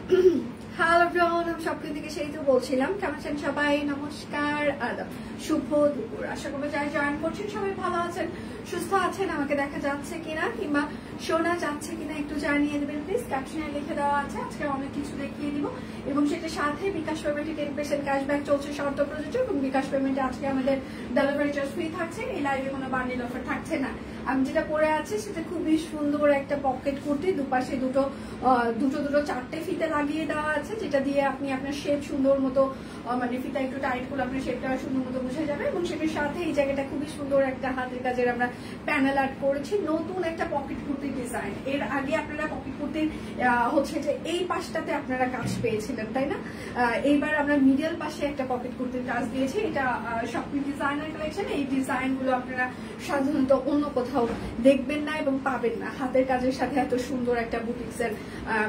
Hello everyone, আমি স্বপ্ন থেকে সেই তো বলছিলাম। কেমন আছেন সবাই? নমস্কার, আদাব, শুভ দুপুর। আশা করবো যারা জয়েন করছেন সবাই ভালো আছেন, সুস্থ আছেন। আমাকে দেখা যাচ্ছে কিনা কিংবা শোনা যাচ্ছে কিনা একটু জানিয়ে দেবেন প্লিজ। ক্যাপশনে লিখে দেওয়া আছে, আজকে অনেক কিছু দেখিয়ে দিব এবং সেটার সাথে বিকাশ পেমেন্টে 10% ক্যাশব্যাক চলছে, শর্ত প্রযোজ্য। এবং বিকাশ পেমেন্টে আজকে আমাদের ডেলিভারি চার্জ ফ্রি থাকছে। এই লাইভে কোনো বান্ডিল অফার থাকছে না। আমি যেটা পরে আছি সেটা খুবই সুন্দর একটা পকেট কুর্তি, দুপাশে দুটো চারটে ফিতে লাগিয়ে দেওয়া আছে, যেটা দিয়ে আপনি আপনার শেপ সুন্দর মতো, মানে ফিতা একটু টাইট করে আপনার শেপটা সুন্দর মতো বোঝা যাবে। এবং সেটার সাথে এই জায়গাটা খুবই সুন্দর একটা হাতের কাজের আমরা প্যানেল আর্ট করেছি, নতুন একটা পকেট কুর্তির ডিজাইন। এর আগে আপনারা পকেট কুর্তির হচ্ছে যে এই পাশটাতে আপনারা কাজ পেয়েছিলেন, তাই না? এইবার আমরা মিডল পাশে একটা পকেট কুর্তির কাজ দিয়েছি। এটা শপিং ডিজাইনার কালেকশন। এই ডিজাইন গুলো আপনারা সাধারণত অন্য কোথাও দেখবেন না এবং পাবেন না। হাতের কাজের সাথে এত সুন্দর একটা বুটিক্স এর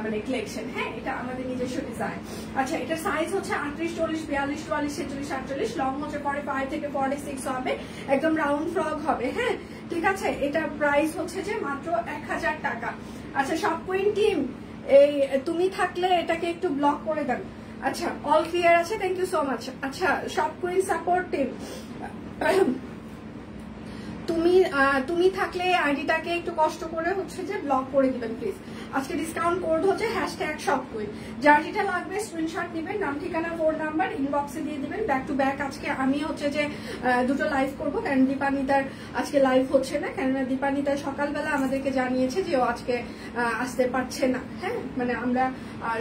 মানে কালেকশন। হ্যাঁ, এটা আমাদের নিজস্ব ডিজাইন। আচ্ছা, এটা সাইজ হচ্ছে 38, 40, 42, 44, 46, 48, লং হচ্ছে 45 থেকে 46 হবে, একদম রাউন্ড ফ্রক হবে। হ্যাঁ, ঠিক আছে। এটা প্রাইস হচ্ছে যে মাত্র 1000 টাকা। আচ্ছা, সব কুইন টিম, এই তুমি থাকলে এটাকে একটু ব্লক করে দেন। আচ্ছা, অল ক্লিয়ার আছে, থ্যাংক ইউ সো মাচ। আচ্ছা, সব কুইন সাপোর্ট টিম, তুমি থাকলে আইডিটাকে একটু কষ্ট করে হচ্ছে যে ব্লক করে দিবেন প্লিজ। আজকে ডিসকাউন্ট কোড হচ্ছে #shopqueen। যার যেটা লাগবে স্ক্রিনশট নেবেন, নাম ঠিকানা ফোন নাম্বার ইনবক্সে দিয়ে দিবেন। ব্যাক টু ব্যাক আজকে আমি হচ্ছে যে দুটো লাইভ করবো, কারণ দীপানিতার আজকে লাইভ হচ্ছে না, কেননা দীপানিতা সকালবেলা আমাদেরকে জানিয়েছে যে ও আজকে আসতে পারছে না। হ্যাঁ, মানে আমরা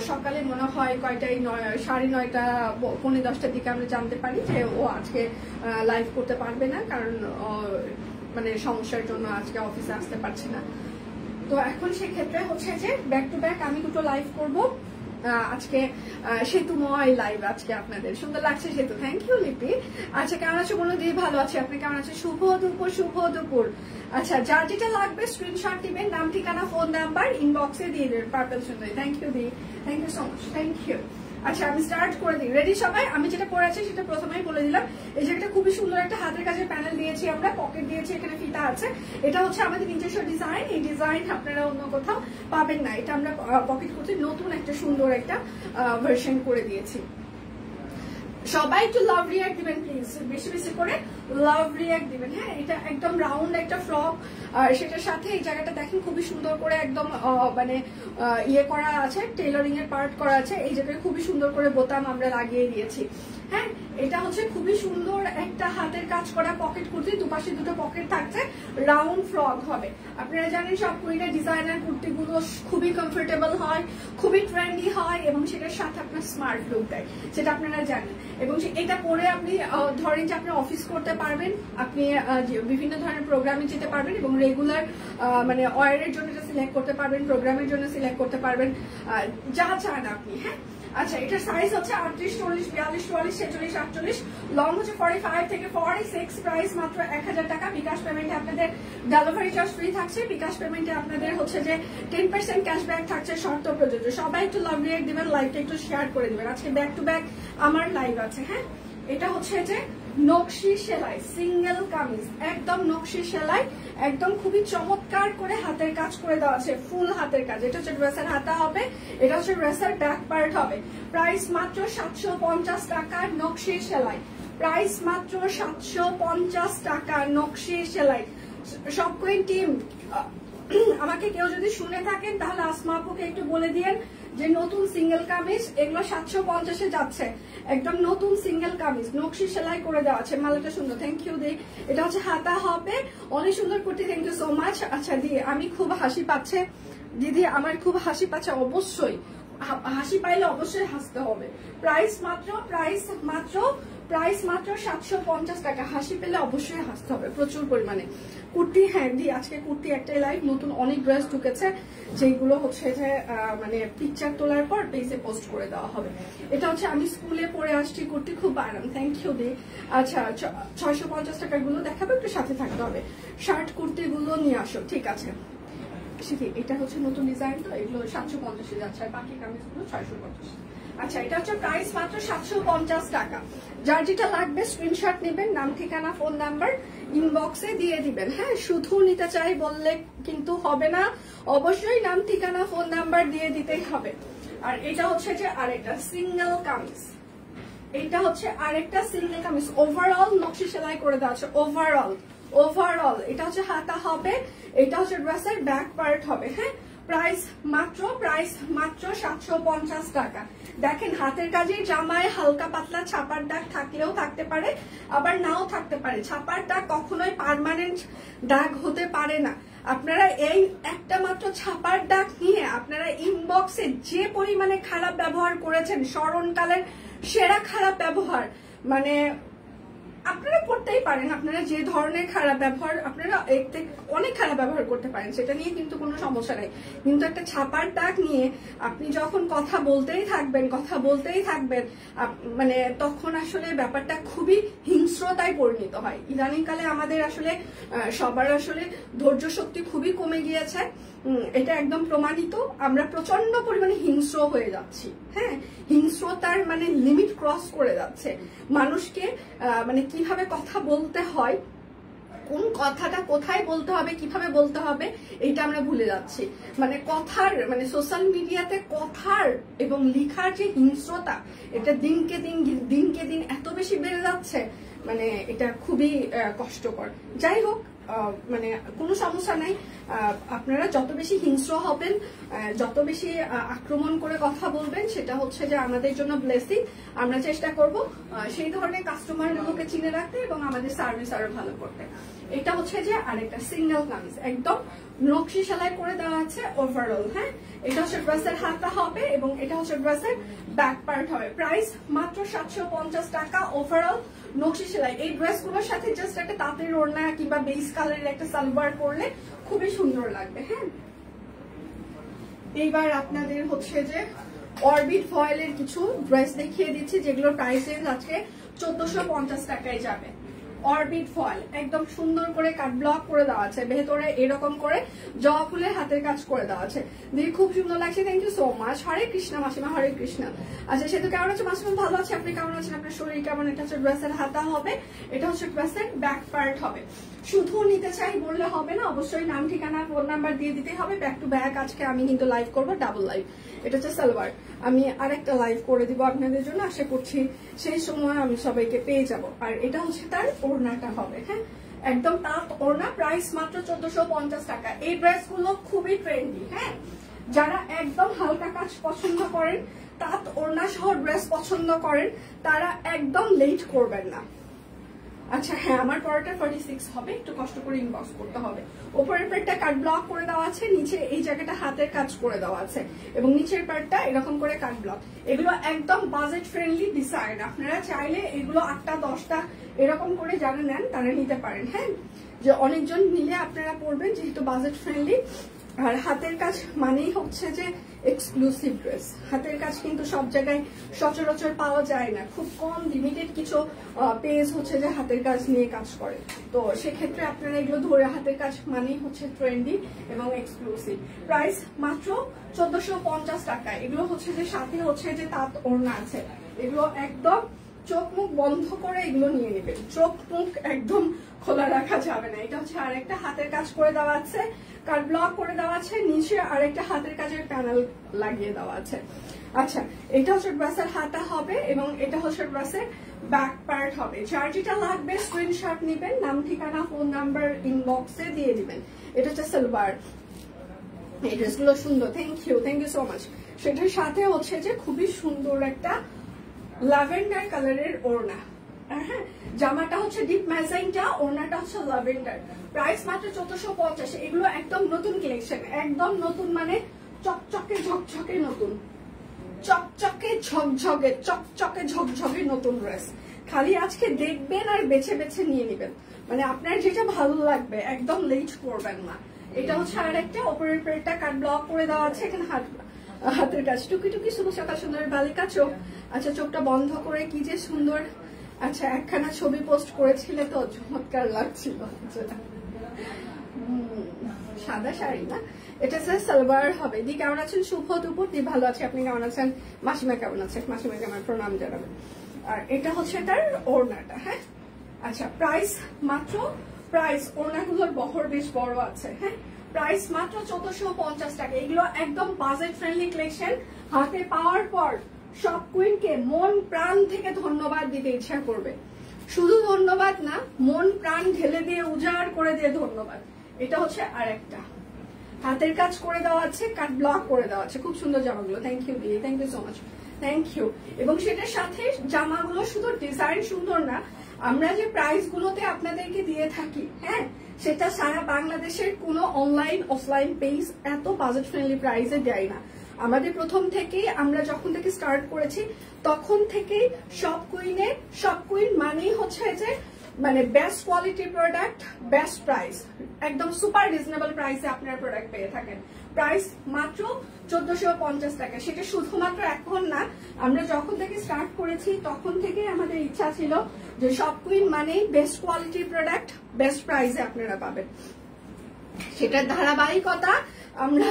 সকালে মনে হয় কয়টায় 9:30, 9:10টার দিকে আমরা জানতে পারি যে ও আজকে লাইভ করতে পারবে না, কারণ মানে সমস্যার জন্য আজকে অফিসে আসতে পারছে না। তো এখন সেক্ষেত্রে হচ্ছে যে ব্যাক টু ব্যাক আমি দুটো লাইভ করবো আজকে। সেতুময় লাইভ আজকে আপনাদের। সুন্দর লাগছে সেতু, থ্যাংক ইউ লিপি। আচ্ছা, কেমন আছো বলো দি? ভালো আছে, আপনি কেমন আছেন? শুভ দুপুর, শুভ দুপুর। আচ্ছা, যার যেটা লাগবে স্ক্রিনশট দিবেন, নাম ঠিকানা ফোন নাম্বার ইনবক্সে দিয়ে দেবেন। পার্পল সুন্দরী, থ্যাংক ইউ দি, thank you so much, thank you. আচ্ছা, আমি স্টার্ট করে দিই। রেডি সবাই? আমি যেটা পরে আছি সেটা প্রথমেই বলে দিলাম। এই যে একটা খুবই সুন্দর একটা হাতের কাজের প্যানেল দিয়েছি আমরা, পকেট দিয়েছি, এখানে ফিতা আছে। এটা হচ্ছে আমাদের নিজস্ব ডিজাইন। এই ডিজাইন আপনারা অন্য কোথাও পাবেন না। এটা আমরা পকেট করতে নতুন একটা সুন্দর একটা ভার্সন করে দিয়েছি। সবাই একটু লাভ রিয়াক্ট দিবেন প্লিজ, বেশি বেশি করে লাভ রিয়াক্ট দিবেন। হ্যাঁ, এটা একদম রাউন্ড একটা ফ্রক, আর সেটার সাথে এই জায়গাটা দেখেন খুবই সুন্দর করে একদম মানে ইয়ে করা আছে, টেইলরিং এর পার্ট করা আছে। এই জায়গায় খুবই সুন্দর করে বোতাম আমরা লাগিয়ে দিয়েছি। হ্যাঁ, এটা হচ্ছে খুবই সুন্দর একটা হাতের কাজ করা পকেট কুর্তি, দুপাশে দুটো পকেট থাকছে, রাউন্ড ফ্রক হবে। আপনারা জানেন সব কুইনের ডিজাইনার কুর্তিগুলো খুবই কমফোর্টেবল হয়, খুবই ট্রেন্ডি হয় এবং সেটার সাথে আপনার স্মার্ট লুক দেয়, সেটা আপনারা জানেন। এবং এটা পরে আপনি ধরেন যে আপনি অফিস করতে পারবেন, আপনি বিভিন্ন ধরনের প্রোগ্রামে যেতে পারবেন এবং রেগুলার মানে ওয়ারের জন্য সিলেক্ট করতে পারবেন, প্রোগ্রামের জন্য সিলেক্ট করতে পারবেন, যা চান আপনি। হ্যাঁ, আচ্ছা, এটার সাইজ হচ্ছে 38, 40, 42, 44, 46, 48, লং হচ্ছে 45 থেকে 46, প্রাইস মাত্র 1000 টাকা। বিকাশ পেমেন্টে আপনাদের ডেলিভারি চার্জ ফ্রি থাকছে। বিকাশ পেমেন্টে আপনাদের হচ্ছে যে 10% ক্যাশব্যাক থাকছে, শর্ত প্রযোজ্য। সবাই একটু লাভ রিয়াক্ট দিবেন, লাইভটা একটু শেয়ার করে দিবেন। আজকে ব্যাক টু ব্যাক আমার লাইভ আছে। হ্যাঁ, এটা হচ্ছে যে নকশি সেলাই সিঙ্গেল কামিজ, একদম নকশি সেলাই, একদম খুবই চমৎকার করে হাতের কাজ করে দেওয়া আছে, ফুল হাতের কাজ। এটা হচ্ছে ড্রেসের হাতা হবে, এটা হচ্ছে ড্রেসের ব্যাক পার্ট হবে। প্রাইস মাত্র 750 টাকা নকশি সেলাই, প্রাইস মাত্র 750 টাকা নকশি সেলাই। সব কুইন টিম, আমাকে কেউ যদি শুনে থাকেন তাহলে আসমা আপুকে একটু বলে দিয়েন যে নতুন সিঙ্গেল কামিজ এগুলো 750-এ যাচ্ছে, একদম নতুন সিঙ্গেল কামিজ নকশি সেলাই করে দেওয়া আছে। মালাটা সুন্দর, থ্যাংক ইউ দি। এটা হচ্ছে হাতা হবে, অনেক সুন্দর করতে, থ্যাংক ইউ সো মাচ। আচ্ছা দি, আমি খুব হাসি পাচ্ছে দিদি, আমার খুব হাসি পাচ্ছে, অবশ্যই হাসি পাইলে অবশ্যই হাসতে হবে। প্রাইস মাত্র 750 টাকা। হাসি পেলে অবশ্যই হাসতে হবে প্রচুর পরিমাণে। কুর্তি, হ্যাঁ দি, আজকে কুর্তি একটাই লাইভ, নতুন অনেক ড্রেস ঢুকেছে যেগুলো হচ্ছে যে মানে পিকচার তোলার পর পেজে পোস্ট করে দেওয়া হবে। এটা হচ্ছে আমি স্কুলে পরে আসছি কুর্তি, খুব আরাম, থ্যাংক ইউ দি। আচ্ছা, 650 টাকার গুলো দেখাবো, একটু সাথে থাকতে হবে। শার্ট কুর্তি গুলো নিয়ে আসো, ঠিক আছে। এটা হচ্ছে নতুন ডিজাইন, তো এগুলো 750-এ যাচ্ছে, আর বাকি কামিজগুলো 650। আচ্ছা, এটা হচ্ছে প্রাইস মাত্র 750 টাকা। যার যেটা লাগবে স্ক্রিনশট নেবেন, নাম ঠিকানা ফোন নাম্বার ইনবক্সে দিয়ে দিবেন। হ্যাঁ, শুধু নিতে চাই বললে কিন্তু হবে না, অবশ্যই নাম ঠিকানা ফোন নাম্বার দিয়ে দিতেই হবে। আর এটা হচ্ছে যে আরেকটা সিঙ্গেল কামিজ, এটা হচ্ছে আরেকটা সিঙ্গেল কামিজ, ওভারঅল নকশি সেলাই করে দেওয়া আছে। ওভারঅল এটা হচ্ছে হাতা হবে, এটা হচ্ছে ড্রেসের ব্যাক পার্ট হবে। হ্যাঁ, প্রাইস মাত্র 750 টাকা। দেখেন হাতের কাজে জামায় হালকা পাতলা ছাপার দাগ থাকলেও থাকতে পারে, আবার নাও থাকতে পারে। ছাপার দাগ কখনোই পার্মানেন্ট দাগ হতে পারে না। আপনারা এই একটা মাত্র ছাপার দাগ নিয়ে আপনারা ইনবক্সে যে পরিমাণে খারাপ ব্যবহার করেছেন, স্মরণকালের সেরা খারাপ ব্যবহার, মানে আপনারা করতেই পারেন। আপনারা যে ধরনের খারাপ ব্যবহার, আপনারা অনেক খারাপ ব্যবহার করতে পারেন, সেটা নিয়ে কিন্তু কোনো সমস্যা নেই। কিন্তু একটা ছাপার দাগ নিয়ে আপনি যখন কথা বলতেই থাকবেন মানে তখন আসলে ব্যাপারটা খুবই হিংস্রতায় পরিণত হয়। ইদানিংকালে আমাদের আসলে সবার আসলে ধৈর্য শক্তি খুবই কমে গিয়েছে, এটা একদম প্রমাণিত। আমরা প্রচন্ড পরিমাণে হিংস্র হয়ে যাচ্ছি। হ্যাঁ, হিংস্রতার মানে লিমিট ক্রস করে যাচ্ছে। মানুষকে মানে কিভাবে কথা বলতে হয়, কোন কথাটা কোথায় বলতে হবে, কিভাবে বলতে হবে, এটা আমরা ভুলে যাচ্ছি। মানে কথার মানে সোশ্যাল মিডিয়াতে কথার এবং লিখার যে হিংস্রতা, এটা দিনকে দিন এত বেশি বেড়ে যাচ্ছে, মানে এটা খুবই কষ্টকর। যাই হোক, মানে কোনো সমস্যা নাই। আপনারা যত বেশি হিংস্র হবেন, যত বেশি আক্রমণ করে কথা বলবেন, সেটা হচ্ছে যে আমাদের জন্য ব্লেসিং। আমরা চেষ্টা করব সেই ধরনের কাস্টমারগুলোকে চিনে রাখতে এবং আমাদের সার্ভিস আরো ভালো করতে। এটা হচ্ছে যে আরেকটা সিঙ্গেল কামিজ, একদম নকশি সেলাই করে দেওয়া আছে ওভারঅল। হ্যাঁ, এটা হচ্ছে ড্রেসের হাতা হবে এবং এটা হচ্ছে ড্রেসের ব্যাক পার্ট হবে। প্রাইস মাত্র 750 টাকা, ওভারঅল নকশি সেলাই। এই ড্রেসগুলোর সাথে জাস্ট একটা তাঁতের ওড়না কিংবা বেস কালারের একটা সালোয়ার পরলে খুবই সুন্দর লাগবে। হ্যাঁ, এইবার আপনাদের হচ্ছে যে অরবিট ফয়েলের কিছু ড্রেস দেখিয়ে দিচ্ছি, যেগুলোর প্রাইস রেঞ্জ আজকে 1450 টাকায় যাবে। অরবিট ফয়েল একদম সুন্দর করে কাট ব্লক করে দেওয়া আছে, ভেতরে এরকম করে জবা ফুলের হাতের কাজ করে দেওয়া আছে। দেখি খুব সুন্দর লাগছে। Thank you so much. Hare Krishna মাসিমা, হরে কৃষ্ণ। আচ্ছা, সে তো কেমন আছে মাসিমা? ভালো আছে, আপনি কেমন আছেন? আপনার শরীর কেমন? এটা হচ্ছে ড্রেসের হাতা হবে, এটা হচ্ছে ড্রেসের ব্যাক পার্ট হবে। শুধু নিতে চাই বললে হবে না, অবশ্যই নাম ঠিকানা ফোন নাম্বার দিয়ে দিতে হবে। ব্যাক টু ব্যাক আজকে আমি কিন্তু লাইভ করবো, ডাবল লাইভ। এটা হচ্ছে সালোয়ার, আমি আরেকটা লাইভ করে দিব আপনাদের জন্য, আশা করছি সেই সময় আমি সবাইকে পেয়ে যাব। আর এটা হচ্ছে তার ওড়নাটা হবে। হ্যাঁ, একদম তাঁত ওড়না, প্রাইস মাত্র 1450 টাকা। এই ড্রেসগুলো খুবই ট্রেন্ডি। হ্যাঁ, যারা একদম হালকা কাজ পছন্দ করেন, তাঁত ওড়না সহ ড্রেস পছন্দ করেন, তারা একদম লেট করবেন না। আচ্ছা হ্যাঁ, আমার পরোটা 46 হবে, একটু কষ্ট করে ইনবক্স করতে হবে। উপরের পার্টটা কাট ব্লক করে দেওয়া আছে, নিচে এই জায়গাটা হাতের কাজ করে দেওয়া আছে এবং নিচের পার্টটা এরকম করে কাট ব্লক। এগুলো একদম বাজেট ফ্রেন্ডলি ডিজাইন। আপনারা চাইলে এগুলো 8টা 10টা এরকম করে যারা নেন তারা নিতে পারেন। হ্যাঁ, যে অনেকজন নিলে আপনারা পড়বেন, যেহেতু বাজেট ফ্রেন্ডলি। আর হাতের কাজ মানেই হচ্ছে যে এক্সক্লুসিভ ড্রেস। হাতের কাজ কিন্তু সব জায়গায় সচরাচর পাওয়া যায় না, খুব কম লিমিটেড কিছু পেজ হচ্ছে যে হাতের কাজ নিয়ে কাজ করে। তো সেক্ষেত্রে আপনারা এগুলো ধরে, হাতের কাজ মানেই হচ্ছে ট্রেন্ডি এবং এক্সক্লুসিভ। প্রাইস মাত্র 1450 টাকা। এগুলো হচ্ছে যে সাথে হচ্ছে যে তাঁত ওড়না আছে। এগুলো একদম চোখ মুখ বন্ধ করে এগুলো নিয়ে নেবেন, চোখ মুখ একদম খোলা রাখা যাবে না। এটা হচ্ছে আরেকটা হাতের কাজ করে দেওয়া আছে, কাট ব্লক করে দেওয়া আছে, নিচে আরেকটা হাতের কাজের প্যানেল লাগিয়ে দেওয়া আছে। আচ্ছা, এটা হচ্ছে ড্রেসের হাতা হবে এবং এটা হচ্ছে ড্রেসের ব্যাক পার্ট হবে। যার যেটা লাগবে স্ক্রিনশট নেবেন, নাম ঠিকানা ফোন নাম্বার ইনবক্সে দিয়ে দিবেন। এটা হচ্ছে সালোয়ার। এই ড্রেসগুলো সুন্দর, থ্যাংক ইউ সো মাচ। সেটার সাথে হচ্ছে যে খুবই সুন্দর একটা ল্যাভেন্ডার কালারের ওড়না। হ্যাঁ, জামাটা হচ্ছে ডিপ ম্যাজেন্টা, ওড়নাটা হচ্ছে ল্যাভেন্ডার। প্রাইস মাত্র 1450। এগুলো একদম নতুন কালেকশন, একদম নতুন মানে চকচকে ঝকঝকে নতুন, চকচকে ঝকঝকে নতুন ড্রেস। খালি আজকে দেখবেন আর বেছে বেছে নিয়ে নেবেন, মানে আপনার যেটা ভালো লাগবে, একদম লেট করবেন না। এটা হচ্ছে আর একটা ওপরের প্লেটটা কাট ব্লক করে দেওয়া আছে। এখানে হাতের কাজ টুকি টুকি শুভ সকাল সুন্দর বালিকা চোখ। আচ্ছা, চোখটা বন্ধ করে কি যে সুন্দর। আচ্ছা, একখানা ছবি পোস্ট করেছিলে তো, চমৎকার লাগছিল। সাদা শাড়ি না, এটা স্যার সালোয়ার হবে। দি কেমন আছেন? শুভ দুপুর। দি ভালো আছে, আপনি কেমন আছেন? মাসিমা কেমন আছে? মাসিমাকে আমার প্রণাম জানাবেন। আর এটা হচ্ছে তার ওড়নাটা। হ্যাঁ, আচ্ছা, প্রাইস মাত্র, প্রাইস ওড়নাগুলোর বহর বেশ বড় আছে। হ্যাঁ, প্রাইস মাত্র 1450 টাকা। এগুলো একদম বাজেট ফ্রেন্ডলি কালেকশন। হাতে পাওয়ার পর সব কুইনকে মন প্রাণ থেকে ধন্যবাদ দিতে ইচ্ছা করবে। শুধু ধন্যবাদ না, মন প্রাণ ঢেলে দিয়ে উজাড় করে দিয়ে ধন্যবাদ। এটা হচ্ছে আরেকটা হাতের কাজ করে দেওয়া আছে, কাট ব্লক করে দেওয়া আছে, খুব সুন্দর জামাগুলো। থ্যাংক ইউ দিয়ে, thank you so much, thank you. এবং সেটার সাথে জামাগুলো শুধু ডিজাইন সুন্দর না, আমরা যে প্রাইস গুলোতে আপনাদেরকে দিয়ে থাকি, হ্যাঁ, সেটা সারা বাংলাদেশের কোনো অনলাইন অফলাইন পেজ এত বাজেট ফ্রেন্ডলি প্রাইসে দেয় না। আমাদের প্রথম থেকেই আমরা যখন থেকে স্টার্ট করেছি তখন থেকেই সব কুইন মানেই হচ্ছে যে মানে best quality product, best price, একদম সুপার রিজনেবল প্রাইসে আপনারা প্রোডাক্ট পেয়ে থাকেন। প্রাইস মাত্র 1450 টাকা। সেটা শুধুমাত্র এখন না, আমরা যখন থেকে স্টার্ট করেছি তখন থেকে আমাদের ইচ্ছা ছিল যে সব কুইন মানেই বেস্ট কোয়ালিটি প্রোডাক্ট, বেস্ট প্রাইসে আপনারা পাবেন। সেটার ধারাবাহিকতা আমরা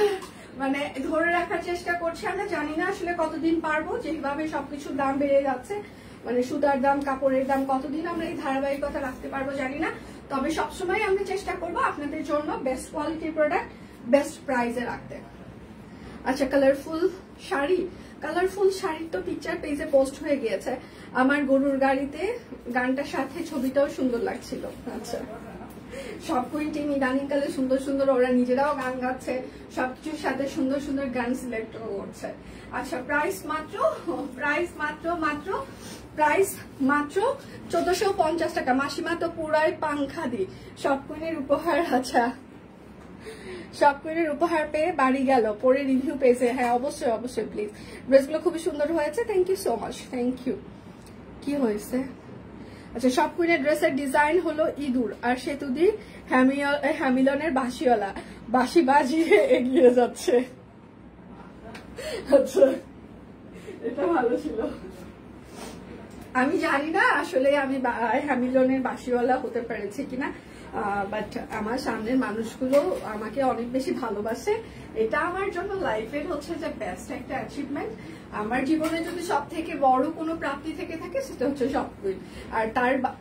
মানে ধরে রাখার চেষ্টা করছি। আমরা জানি না আসলে কতদিন পারবো, যেভাবে সবকিছুর দাম বেড়ে যাচ্ছে, মানে সুতার দাম, কাপড়ের দাম, কতদিন আমরা এই ধারাবাহিকতা রাখতে পারবো জানি না। তবে সবসময় আমরা চেষ্টা করবো আপনাদের জন্য বেস্ট কোয়ালিটি প্রোডাক্ট বেস্ট প্রাইসে রাখতে। আচ্ছা, কালারফুল শাড়ি, কালারফুল শাড়ির তো পিকচার পেজে পোস্ট হয়ে গিয়েছে। আমার গরুর গাড়িতে গানটার সাথে ছবিটাও সুন্দর লাগছিল। আচ্ছা, সব কুইন টিম ইদানিং কালে সুন্দর সুন্দর ওরা নিজেরাও গান গাচ্ছে, সবকিছুর সাথে সুন্দর সুন্দর গান সিলেক্ট করছে। আচ্ছা, প্রাইস মাত্র 1450 টাকা। মাসিমা তো পুরাই পাংখা দি সব কুইনের উপহার। আচ্ছা, সব কুইনের উপহার পেয়ে বাড়ি গেল, পরে রিভিউ পেয়েছে। হ্যাঁ, অবশ্যই অবশ্যই প্লিজ। ড্রেসগুলো খুবই সুন্দর হয়েছে, thank you so much, thank you. কি হয়েছে? আচ্ছা, সব কুইনের ড্রেসের ডিজাইন হলো ইঁদুর আর সেতুদি হ্যামিলনের বাঁশিওয়ালা, বাঁশি বাজিয়ে এগিয়ে যাচ্ছে। আচ্ছা, এটা ভালো ছিল। আমি জানি না আসলে আমি হ্যামিলনের বাঁশিওয়ালা হতে পেরেছি কিনা, বাট আমার সামনের মানুষগুলো আমাকে অনেক বেশি ভালোবাসে। এটা আমার জন্য লাইফের হচ্ছে যে বেস্ট একটা অ্যাচিভমেন্ট। আমার জীবনে যদি সব থেকে বড় কোনো প্রাপ্তি থেকে থাকে সেটা হচ্ছে সব কুইন,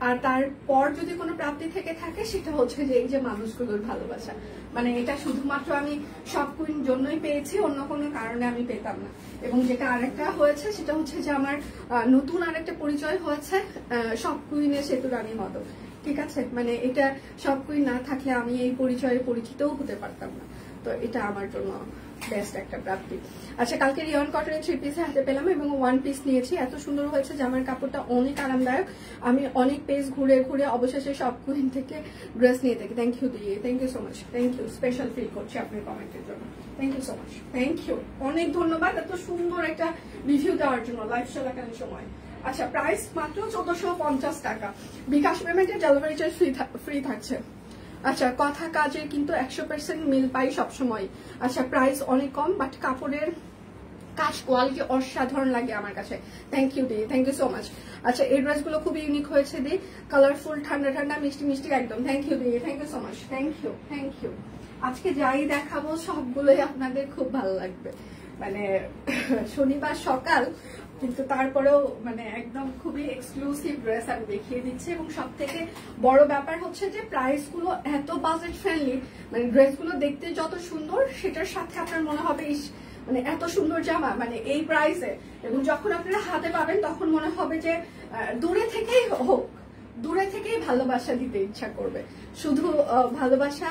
আর তারপর যদি কোনো প্রাপ্তি থেকে থাকে সেটা হচ্ছে যে এই যে মানুষগুলোর ভালোবাসা। মানে এটা শুধুমাত্র আমি সব কুইন জন্যই পেয়েছি, অন্য কোনো কারণে আমি পেতাম না। এবং যেটা আরেকটা হয়েছে সেটা হচ্ছে যে আমার নতুন আরেকটা পরিচয় হয়েছে সব কুইনের সেতু রানীর মতো। ঠিক আছে, মানে এটা সব কুইন না থাকলে আমি এই পরিচয়ে পরিচিতও হতে পারতাম না। তো এটা আমার জন্য বেস্ট একটা প্রাপ্তি। আচ্ছা, কালকে রিয়ন কটনের 3 পিস হাতে পেলাম এবং 1 পিস নিয়েছি। এত সুন্দর হয়েছে, জামার কাপড়টা অনেক আরামদায়ক। আমি অনেক পেজ ঘুরে ঘুরে অবশেষে সব কুইন থেকে ড্রেস নিয়ে থাকি। থ্যাংক ইউ দিয়ে, thank you so much, thank you. Special feel করছি আপনার কমেন্টের জন্য, thank you so much, thank you. অনেক ধন্যবাদ এত সুন্দর একটা রিভিউ দেওয়ার জন্য লাইভ চলাকালীন সময়। আচ্ছা, প্রাইস মাত্র 1450 টাকা। বিকাশ পেমেন্টে ডেলিভারি চার্জ ফ্রি থাকছে। আচ্ছা, কথা কাজের কিন্তু 100% মিল পাই সবসময়। আচ্ছা, প্রাইস অনেক কম, বাট কাপড়ের কাজ কোয়ালিটি অসাধারণ লাগে আমার কাছে। থ্যাংক ইউ দি, থ্যাংক ইউ সো মাচ। আচ্ছা, এই ড্রেসগুলো খুবই ইউনিক হয়েছে দি, কালারফুল, ঠান্ডা ঠান্ডা, মিষ্টি মিষ্টি একদম। থ্যাংক ইউ দি, thank you so much, thank you, thank you. আজকে যাই দেখাবো সবগুলোই আপনাদের খুব ভালো লাগবে। মানে শনিবার সকাল, কিন্তু তারপরেও মানে একদম খুবই এক্সক্লুসিভ ড্রেস আমি দেখিয়ে দিচ্ছি। এবং সব থেকে বড় ব্যাপার হচ্ছে যে প্রাইস গুলো এত বাজেট ফ্রেন্ডলি, মানে ড্রেসগুলো দেখতে যত সুন্দর সেটার সাথে আপনার মনে হবে মানে এত সুন্দর জামা মানে এই প্রাইসে। এবং যখন আপনারা হাতে পাবেন তখন মনে হবে যে দূরে থেকেই হোক, দূরে থেকেই ভালোবাসা দিতে ইচ্ছা করবে। শুধু ভালোবাসা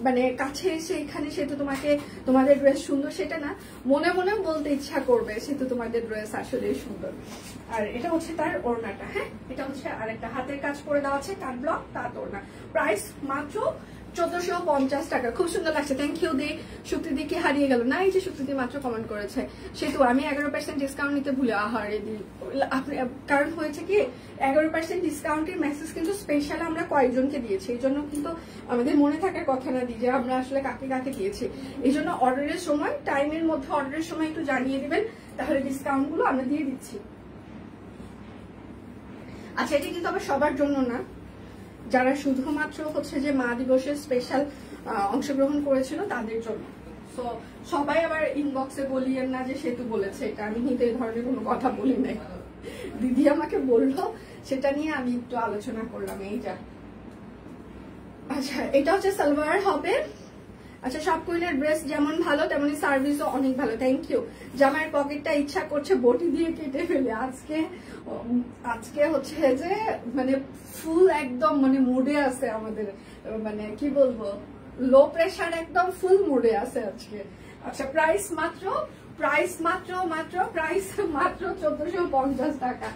মানে কাছে এসে এখানে সে তো তোমাদের ড্রেস সুন্দর সেটা না, মনে মনেও বলতে ইচ্ছা করবে সে তো তোমাদের ড্রেস আসলে সুন্দর। আর এটা হচ্ছে তার ওড়নাটা। হ্যাঁ, এটা হচ্ছে আরেকটা হাতের কাজ করে দেওয়া আছে, কাট ব্লক, তাঁত ওড়না। প্রাইস মাত্র 1450 টাকা। খুব সুন্দর লাগছে, থ্যাংক ইউ দি। শুক্তিদি কি হারিয়ে গেল? না, এই যে শুক্তিদি মাত্র কমেন্ট করেছে, সেহেতু আমি 11% ডিসকাউন্ট নিতে ভুলে আহারে দিই। কারণ হয়েছে কি 11% ডিসকাউন্টের মেসেজ কিন্তু স্পেশাল আমরা কয়েকজনকে দিয়েছি, এই জন্য কিন্তু আমাদের মনে থাকার কথা না দিই যে আমরা আসলে কাকে কাকে দিয়েছি। এই জন্য অর্ডারের সময়, টাইমের মধ্যে অর্ডারের সময় একটু জানিয়ে দিবেন, তাহলে ডিসকাউন্ট গুলো আমরা দিয়ে দিচ্ছি। আচ্ছা, এটা কিন্তু আবার সবার জন্য না, যারা শুধুমাত্র হচ্ছে যে মা দিবসের স্পেশাল অংশগ্রহণ করেছিল তাদের জন্য। তো সবাই আবার ইনবক্সে বলিয়েন না যে সেতু বলেছে, এটা আমি কিন্তু এই ধরনের কোনো কথা বলি নাই। দিদি আমাকে বললো, সেটা নিয়ে আমি একটু আলোচনা করলাম। এইটা আচ্ছা, এটা হচ্ছে সালোয়ার হবে আচ্ছা, সব কুইনের ড্রেস যেমন ভালো তেমনি সার্ভিসও অনেক ভালো, থ্যাংক ইউ। জামার পকেটটা ইচ্ছা করছে বটি দিয়ে কেটে ফেলে। আজকে হচ্ছে যে মানে ফুল একদম মানে মুডে আছে আমাদের, মানে কি বলবো, লো প্রেশার একদম ফুল মুডে আছে আজকে। আচ্ছা, প্রাইস মাত্র 1450 টাকা।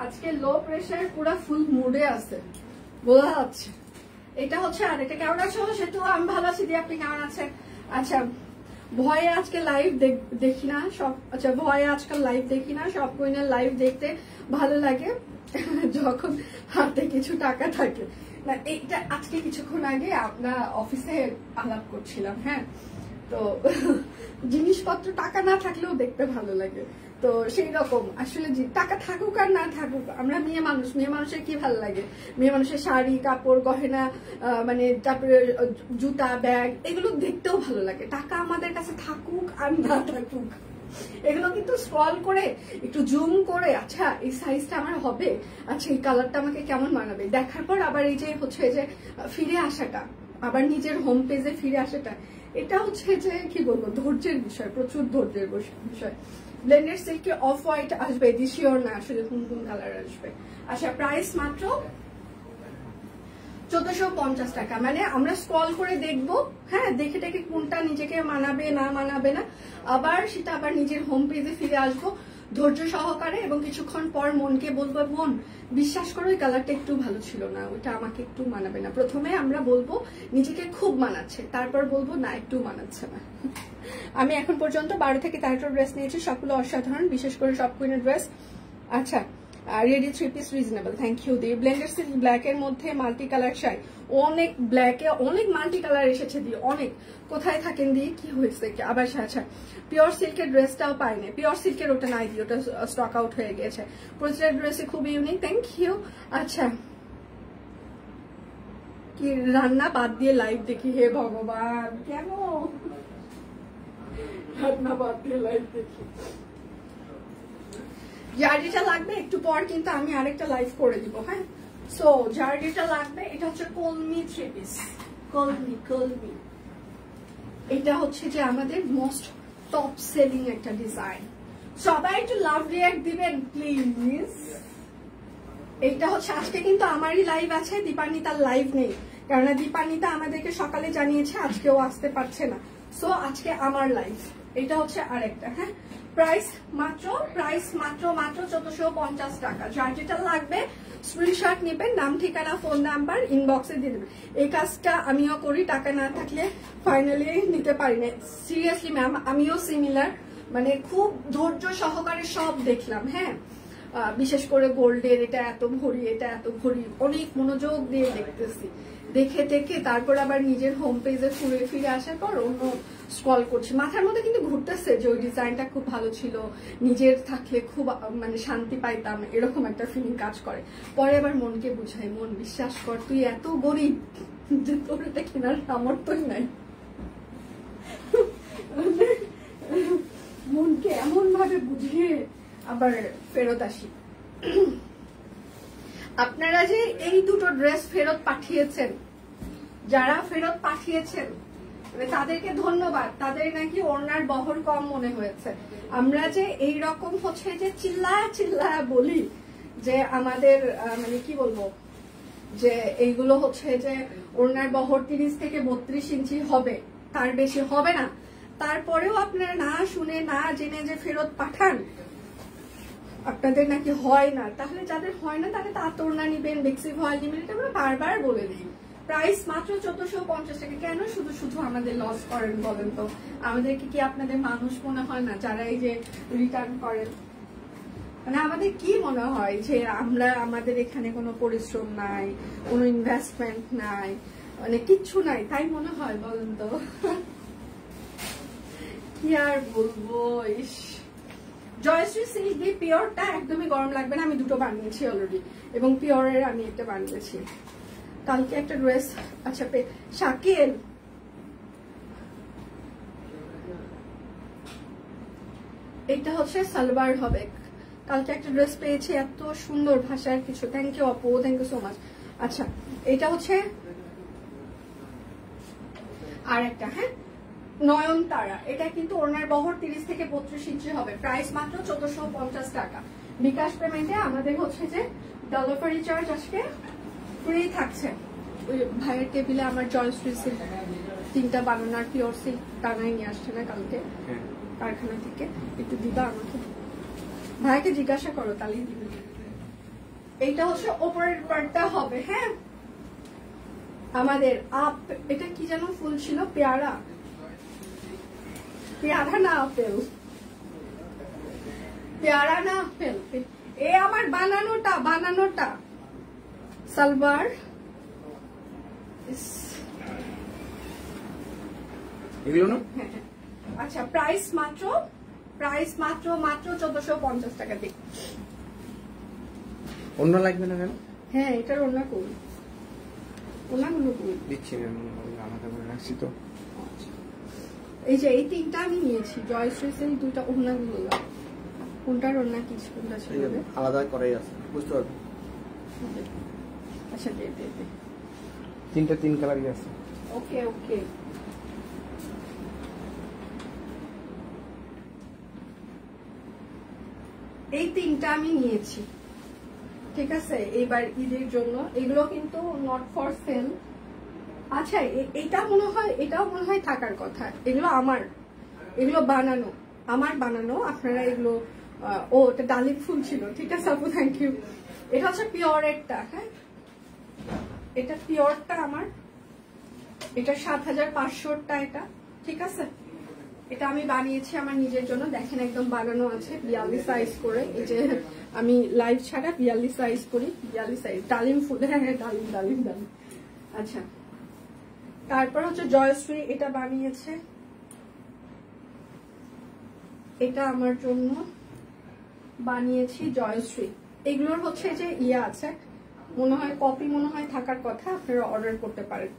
আজকে লো প্রেশার পুরো ফুল মুডে আছে, বোঝা যাচ্ছে। এটা হচ্ছে আর এটা কেমন আছো? সেতু আমি ভালো আছি, দিয়ে আপনি কেমন আছেন? আচ্ছা, ভয়ে আজকে লাইভ দেখি না সব। আচ্ছা, ভয়ে আজকাল লাইভ দেখি না, সব কুইনের লাইভ দেখতে ভালো লাগে যখন হাতে কিছু টাকা থাকে। না, এইটা আজকে কিছুক্ষণ আগে আমরা অফিসে আলাপ করছিলাম, হ্যাঁ, তো জিনিসপত্র টাকা না থাকলেও দেখতে ভালো লাগে। তো সেই রকম আসলে টাকা থাকুক আর না থাকুক, আমরা মেয়ে মানুষের কি ভালো লাগে? মেয়ে মানুষের শাড়ি কাপড় গহেনা, মানে তারপরে জুতা ব্যাগ, এগুলো দেখতেও ভালো লাগে। টাকা আমাদের কাছে থাকুক আর না থাকুক, এগুলো কিন্তু স্ক্রল করে একটু জুম করে, আচ্ছা এই সাইজটা আমার হবে, আচ্ছা এই কালারটা আমাকে কেমন মানাবে, দেখার পর আবার এই যে হচ্ছে যে ফিরে আসাটা, আবার নিজের হোম পেজে ফিরে আসাটা, এটা হচ্ছে যে কি বলবো, ধৈর্যের বিষয়, প্রচুর ধৈর্যের বিষয়। ব্লেন্ডেড সিল্কে অফ হোয়াইট আসবে, দিশিওর না আসলে কোন কোন কালার আসবে। আচ্ছা, প্রাইস মাত্র 1450 টাকা। মানে আমরা স্ক্রল করে দেখবো, হ্যাঁ, দেখে দেখে কোনটা নিজেকে মানাবে না মানাবে না, আবার সেটা আবার নিজের হোম পেজে ফিরে আসবো ধৈর্য সহকারে, এবং কিছুক্ষণ পর মনকে বলবো, মন বিশ্বাস করো এই কালারটা একটু ভালো ছিল না, ওইটা আমাকে একটু মানাবে না। প্রথমে আমরা বলবো নিজেকে খুব মানাচ্ছে, তারপর বলবো না একটু মানাচ্ছে না। আমি এখন পর্যন্ত 12 থেকে 13টা ড্রেস নিয়েছি, সবগুলো অসাধারণ, বিশেষ করে সব কুইনের ড্রেস। আচ্ছা, ready 3 piece reasonable, thank you. The blended silk black এর মধ্যে মাল্টি কালার শাড়ি, অনেক ব্ল্যাকে অনেক মাল্টি কালার এসেছে দি, অনেক। কোথায় থাকেন দি, কি হয়েছে আবার? আচ্ছা, পিওর সিল্কের ড্রেসটাও পাইনি, পিওর সিল্কের ওটা নাই দি, ওটা স্টক আউট হয়ে গেছে। প্রতিটা ড্রেসে খুবই ইউনিক, থ্যাংক ইউ। আচ্ছা, কি রান্না বাদ দিয়ে লাইভ দেখি, হে ভগবান, কেন রান্না বাদ দিয়ে লাইভ দেখি? যার যেটা লাগবে একটু পর কিন্তু আমি আরেকটা লাইভ করে দিব, হ্যাঁ। সো যার যেটা লাগবে, এটা হচ্ছে কলমি 3 পিস, কলমি। এটা হচ্ছে যে আমাদের মোস্ট টপ সেলিং একটা ডিজাইন। সবাই একটু লাভ রিঅ্যাক্ট দিবেন প্লিজ। এটা হচ্ছে আজকে কিন্তু আমারই লাইভ আছে, দীপান্বিতার লাইভ নেই, কারণ দীপান্বিতা আমাদেরকে সকালে জানিয়েছে আজকেও আসতে পারছে না, সো আজকে আমার লাইভ। এটা হচ্ছে আরেকটা, হ্যাঁ। প্রাইস মাত্র 1450 টাকা। যার যেটা লাগবে স্ক্রিনশট নেবেন, নাম ঠিকানা ফোন নাম্বার ইনবক্সে দিয়ে দেবেন। এই কাজটা আমিও করি, টাকা না থাকলে ফাইনালি নিতে পারি না। সিরিয়াসলি ম্যাম, আমিও সিমিলার, মানে খুব ধৈর্য সহকারে সব দেখলাম, হ্যাঁ। বিশেষ করে গোল্ডের এটা এত ভরি, এটা এত ভরি, অনেক মনোযোগ দিয়ে দেখতেছি, দেখে তারপর আবার নিজের হোম পেজে ফিরে আসার পর অন্য স্ক্রল করছি, মাথার মধ্যে কিন্তু ঘুরতেছে যে ওই ডিজাইনটা খুব ভালো ছিল, নিজের থাকলে খুব মানে শান্তি পাইতাম, এরকম একটা ফিলিং কাজ করে। পরে আবার মনকে বুঝাই, মন বিশ্বাস কর তুই এত গরিব যে তোর এটা কেনার সামর্থ্যই নাই। মনকে এমন ভাবে বুঝিয়ে আবার ফেরত আসি। আপনারা যে এই দুটো ড্রেস ফেরত পাঠিয়েছেন, যারা ফেরত পাঠিয়েছেন তাদেরকে ধন্যবাদ। তাদের নাকি ওড়নার বহর কম মনে হয়েছে। আমরা যে এই রকম হচ্ছে যে চিল্লা বলি যে আমাদের মানে কি বলবো, যে এইগুলো হচ্ছে যে ওড়নার বহর 30 থেকে 32 ইঞ্চি হবে, তার বেশি হবে না, তারপরেও আপনারা না শুনে না জেনে যে ফেরত পাঠান, আপনাদের নাকি হয় না। তাহলে যাদের হয় না তাহলে তাঁত ওড়না নিবেন, বেক্সি ভয়েল নিবেন, এটা আমরা বারবার বলে দিই। প্রাইস মাত্র 1450 টাকা। কেন শুধু আমাদের লস করেন বলেন তো? আমাদেরকে কি আপনাদের মানুষ মনে হয় না যারা এই যে রিটার্ন করেন? মানে আমাদের কি মনে হয় যে আমরা, আমাদের এখানে কোনো পরিশ্রম নাই, কোনো ইনভেস্টমেন্ট নাই, মানে কিচ্ছু নাই, তাই মনে হয় বলেন তো? কি আর বলবো। ইস, জয়শ্রী সিল্ক দিয়ে পিওরটা একদমই গরম লাগবে না, আমি দুটো বানিয়েছি অলরেডি, এবং পিওরের আমি একটা বানিয়েছি কালকে একটা ড্রেস। আচ্ছা, শাকিল এটা হচ্ছে সালোয়ার হবে। কালকে একটা ড্রেস পেয়েছি, এত সুন্দর, ভাষার কিছু। থ্যাংক ইউ আপু, থ্যাংক ইউ সো মাচ। আচ্ছা, এটা হচ্ছে আর একটা, হ্যাঁ, নয়নতারা, এটা কিন্তু ওনার বহর 30 থেকে 32 ইঞ্চি হবে। প্রাইস মাত্র 1450 টাকা। বিকাশ পেমেন্টে আমাদের হচ্ছে যে ডেলিভারি চার্জ আজকে ফ্রি থাকছে। ওই ভাইয়ের টেবিলে আমার জয়শ্রী সিল্ক 3টা বানানোর পিওর সিল্ক টানাই নিয়ে আসছে না কালকে কারখানা থেকে, একটু দিবা আমাকে? ভাইকে জিজ্ঞাসা করো তাহলেই দিবে। এইটা হচ্ছে ওপরের পার্টটা হবে। হ্যাঁ, আমাদের এটা কি যেন ফুল ছিল, পেয়ারা, পেয়ারা না আপেল, পেয়ারা না আপেল, এ আমার বানানোটা সালবার এগুলো না। আচ্ছা, প্রাইস মাত্র 1450 টাকা দিই। অন্য লাগবে না কেন? হ্যাঁ, এটার অন্য কই, অন্যগুলো কই দিচ্ছি না, আলাদা করে রাখছি তো। এই যে এই 3টা আমি নিয়েছি জয়শ্রী সিল্ক, 2টা অন্যগুলো কোনটার অন্য কিছু কোনটা ছিল আলাদা করাই আছে, বুঝতে পারবে। আচ্ছা, দে 3 কালারই আছে। ওকে ওকে, এই 3টা আমি নিয়েছি, ঠিক আছে, এইবার ঈদের জন্য। এগুলো কিন্তু নট ফর সেল। আচ্ছা, এটাও মনে হয় থাকার কথা। এগুলো এগুলো আমার বানানো। আপনারা এগুলো এটা ডালিম ফুল ছিল, ঠিক আছে আপু, থ্যাংক ইউ। এটা হচ্ছে পিওরেরটা। হ্যাঁ, এটা পিওরটা আমার, এটা 7500টা এটা, ঠিক আছে। এটা আমি বানিয়েছি আমার নিজের জন্য, দেখেন একদম বানানো আছে 42 সাইজ করে। এই যে আমি লাইভ ছাড়া 42 সাইজ করি, 42 সাইজ ডালিম ফুল। হ্যাঁ, ডালিম। আচ্ছা, তারপর হচ্ছে জয়শ্রী, এটা বানিয়েছে, এটা আমার জন্য বানিয়েছি জয়শ্রী। এগুলোর হচ্ছে যে আছে মনে হয়, কপি মনে হয় থাকার কথা, আপনারা অর্ডার করতে পারেন।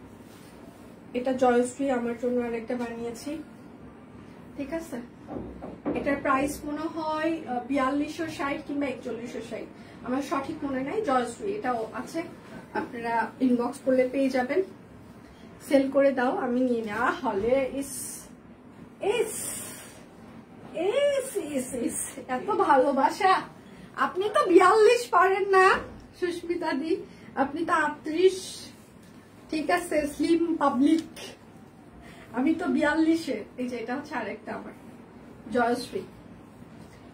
এটা জয়শ্রী আমার জন্য আরেকটা বানিয়েছি, ঠিক আছে। এটার প্রাইস মনে হয় 4260 কিংবা 4160, আমার সঠিক মনে নাই। জয়শ্রী এটাও আছে, আপনারা ইনবক্স করলে পেয়ে যাবেন। সেল করে দাও, আমি নিয়ে নেওয়া হলে এত ভালোবাসা। আপনি তো 42 পারেন না সুস্মিতা দি, আপনি তো 38, ঠিক আছে, স্লিম পাবলিক। আমি তো 42-এ। এই যে এটা হচ্ছে আরেকটা আমার জয়শ্রী।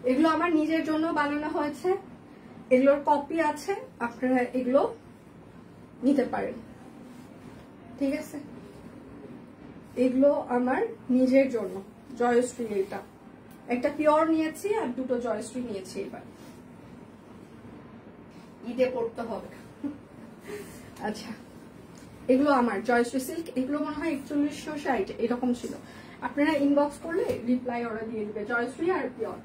এগুলো আমার নিজের জন্য বানানো হয়েছে, এগুলোর কপি আছে, আপনারা এগুলো নিতে পারেন, ঠিক আছে। এগুলো আমার নিজের জন্য জয়শ্রী। এটা একটা পিওর নিয়েছি আর 2টো জয়শ্রী নিয়েছি। এবার ঈদে পড়তে হবে। আচ্ছা, এগুলো আমার জয়শ্রী সিল্ক, এগুলো মনে হয় 4160 এরকম ছিল। আপনারা ইনবক্স করলে রিপ্লাই ওরা দিয়ে দিবে, জয়শ্রী আর পিওর।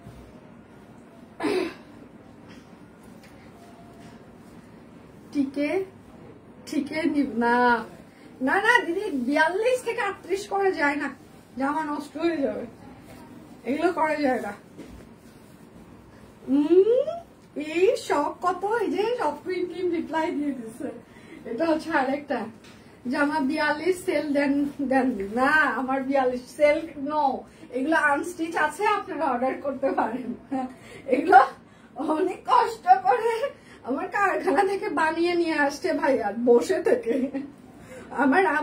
ঠিকে না দিদি, 42 থেকে 38 করা যায় না, জামা নষ্ট হয়ে যাবে, এগুলো করা যায় না। এই শখ কত, এই যে সব টিম রিপ্লাই দিয়ে দিচ্ছে। এটা হচ্ছে আরেকটা জামা 42 সেল দেন না, আমার 42 সেল নো, এগুলো আনস্টিচ আছে, আপনারা অর্ডার করতে পারেন। এগুলো অনেক কষ্ট করে আমার কারখানা থেকে বানিয়ে নিয়ে আসছে ভাইয়া, বসে থেকে।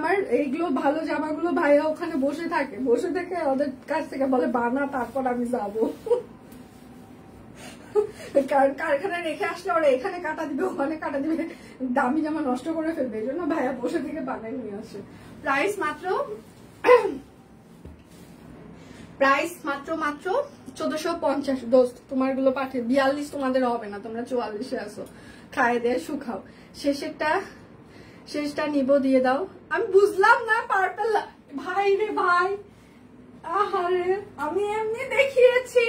আমার এইগুলো ভালো জামাগুলো ভাইয়া ওখানে বসে থেকে ওদের কাছ থেকে বলে বানা, তারপর আমি যাবো। কারণ কারখানা রেখে আসলে ওরা এখানে কাটা দিবে, ওখানে কাটা দিবে, দামি জামা নষ্ট করে ফেলবে। এই জন্য ভাইয়া বসে থেকে বানাই নিয়ে আসে। প্রাইস মাত্র 1450। দোস্ত তোমার গুলো পাঠিয়ে, 42 তোমাদের হবে না, তোমরা 44-এ আসো, খায় দিয়ে শুকাও। শেষটা নিব, দিয়ে দাও। আমি বুঝলাম না পার্পল, ভাই রে ভাই, আহারে, আমি এমনি দেখিয়েছি,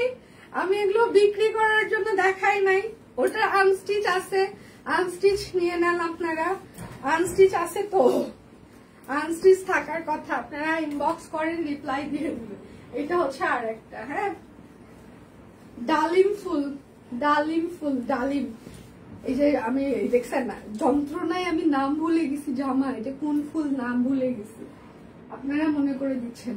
আমি এগুলো বিক্রি করার জন্য দেখাই নাই। ওটা আনস্টিচ আছে, আনস্টিচ নিয়ে নেন আপনারা, আনস্টিচ আছে তো, আনস্টিচ থাকার কথা। আপনারা ইনবক্স করেন, রিপ্লাই দিয়ে দিবেন। এটা হচ্ছে আর একটা, হ্যাঁ, ডালিম ফুল। এই যে আমি দেখছেন না, যন্ত্রণায় আমি নাম ভুলে গেছি জামা, এটা কোন ফুল নাম ভুলে গেছি, আপনারা মনে করে দিচ্ছেন।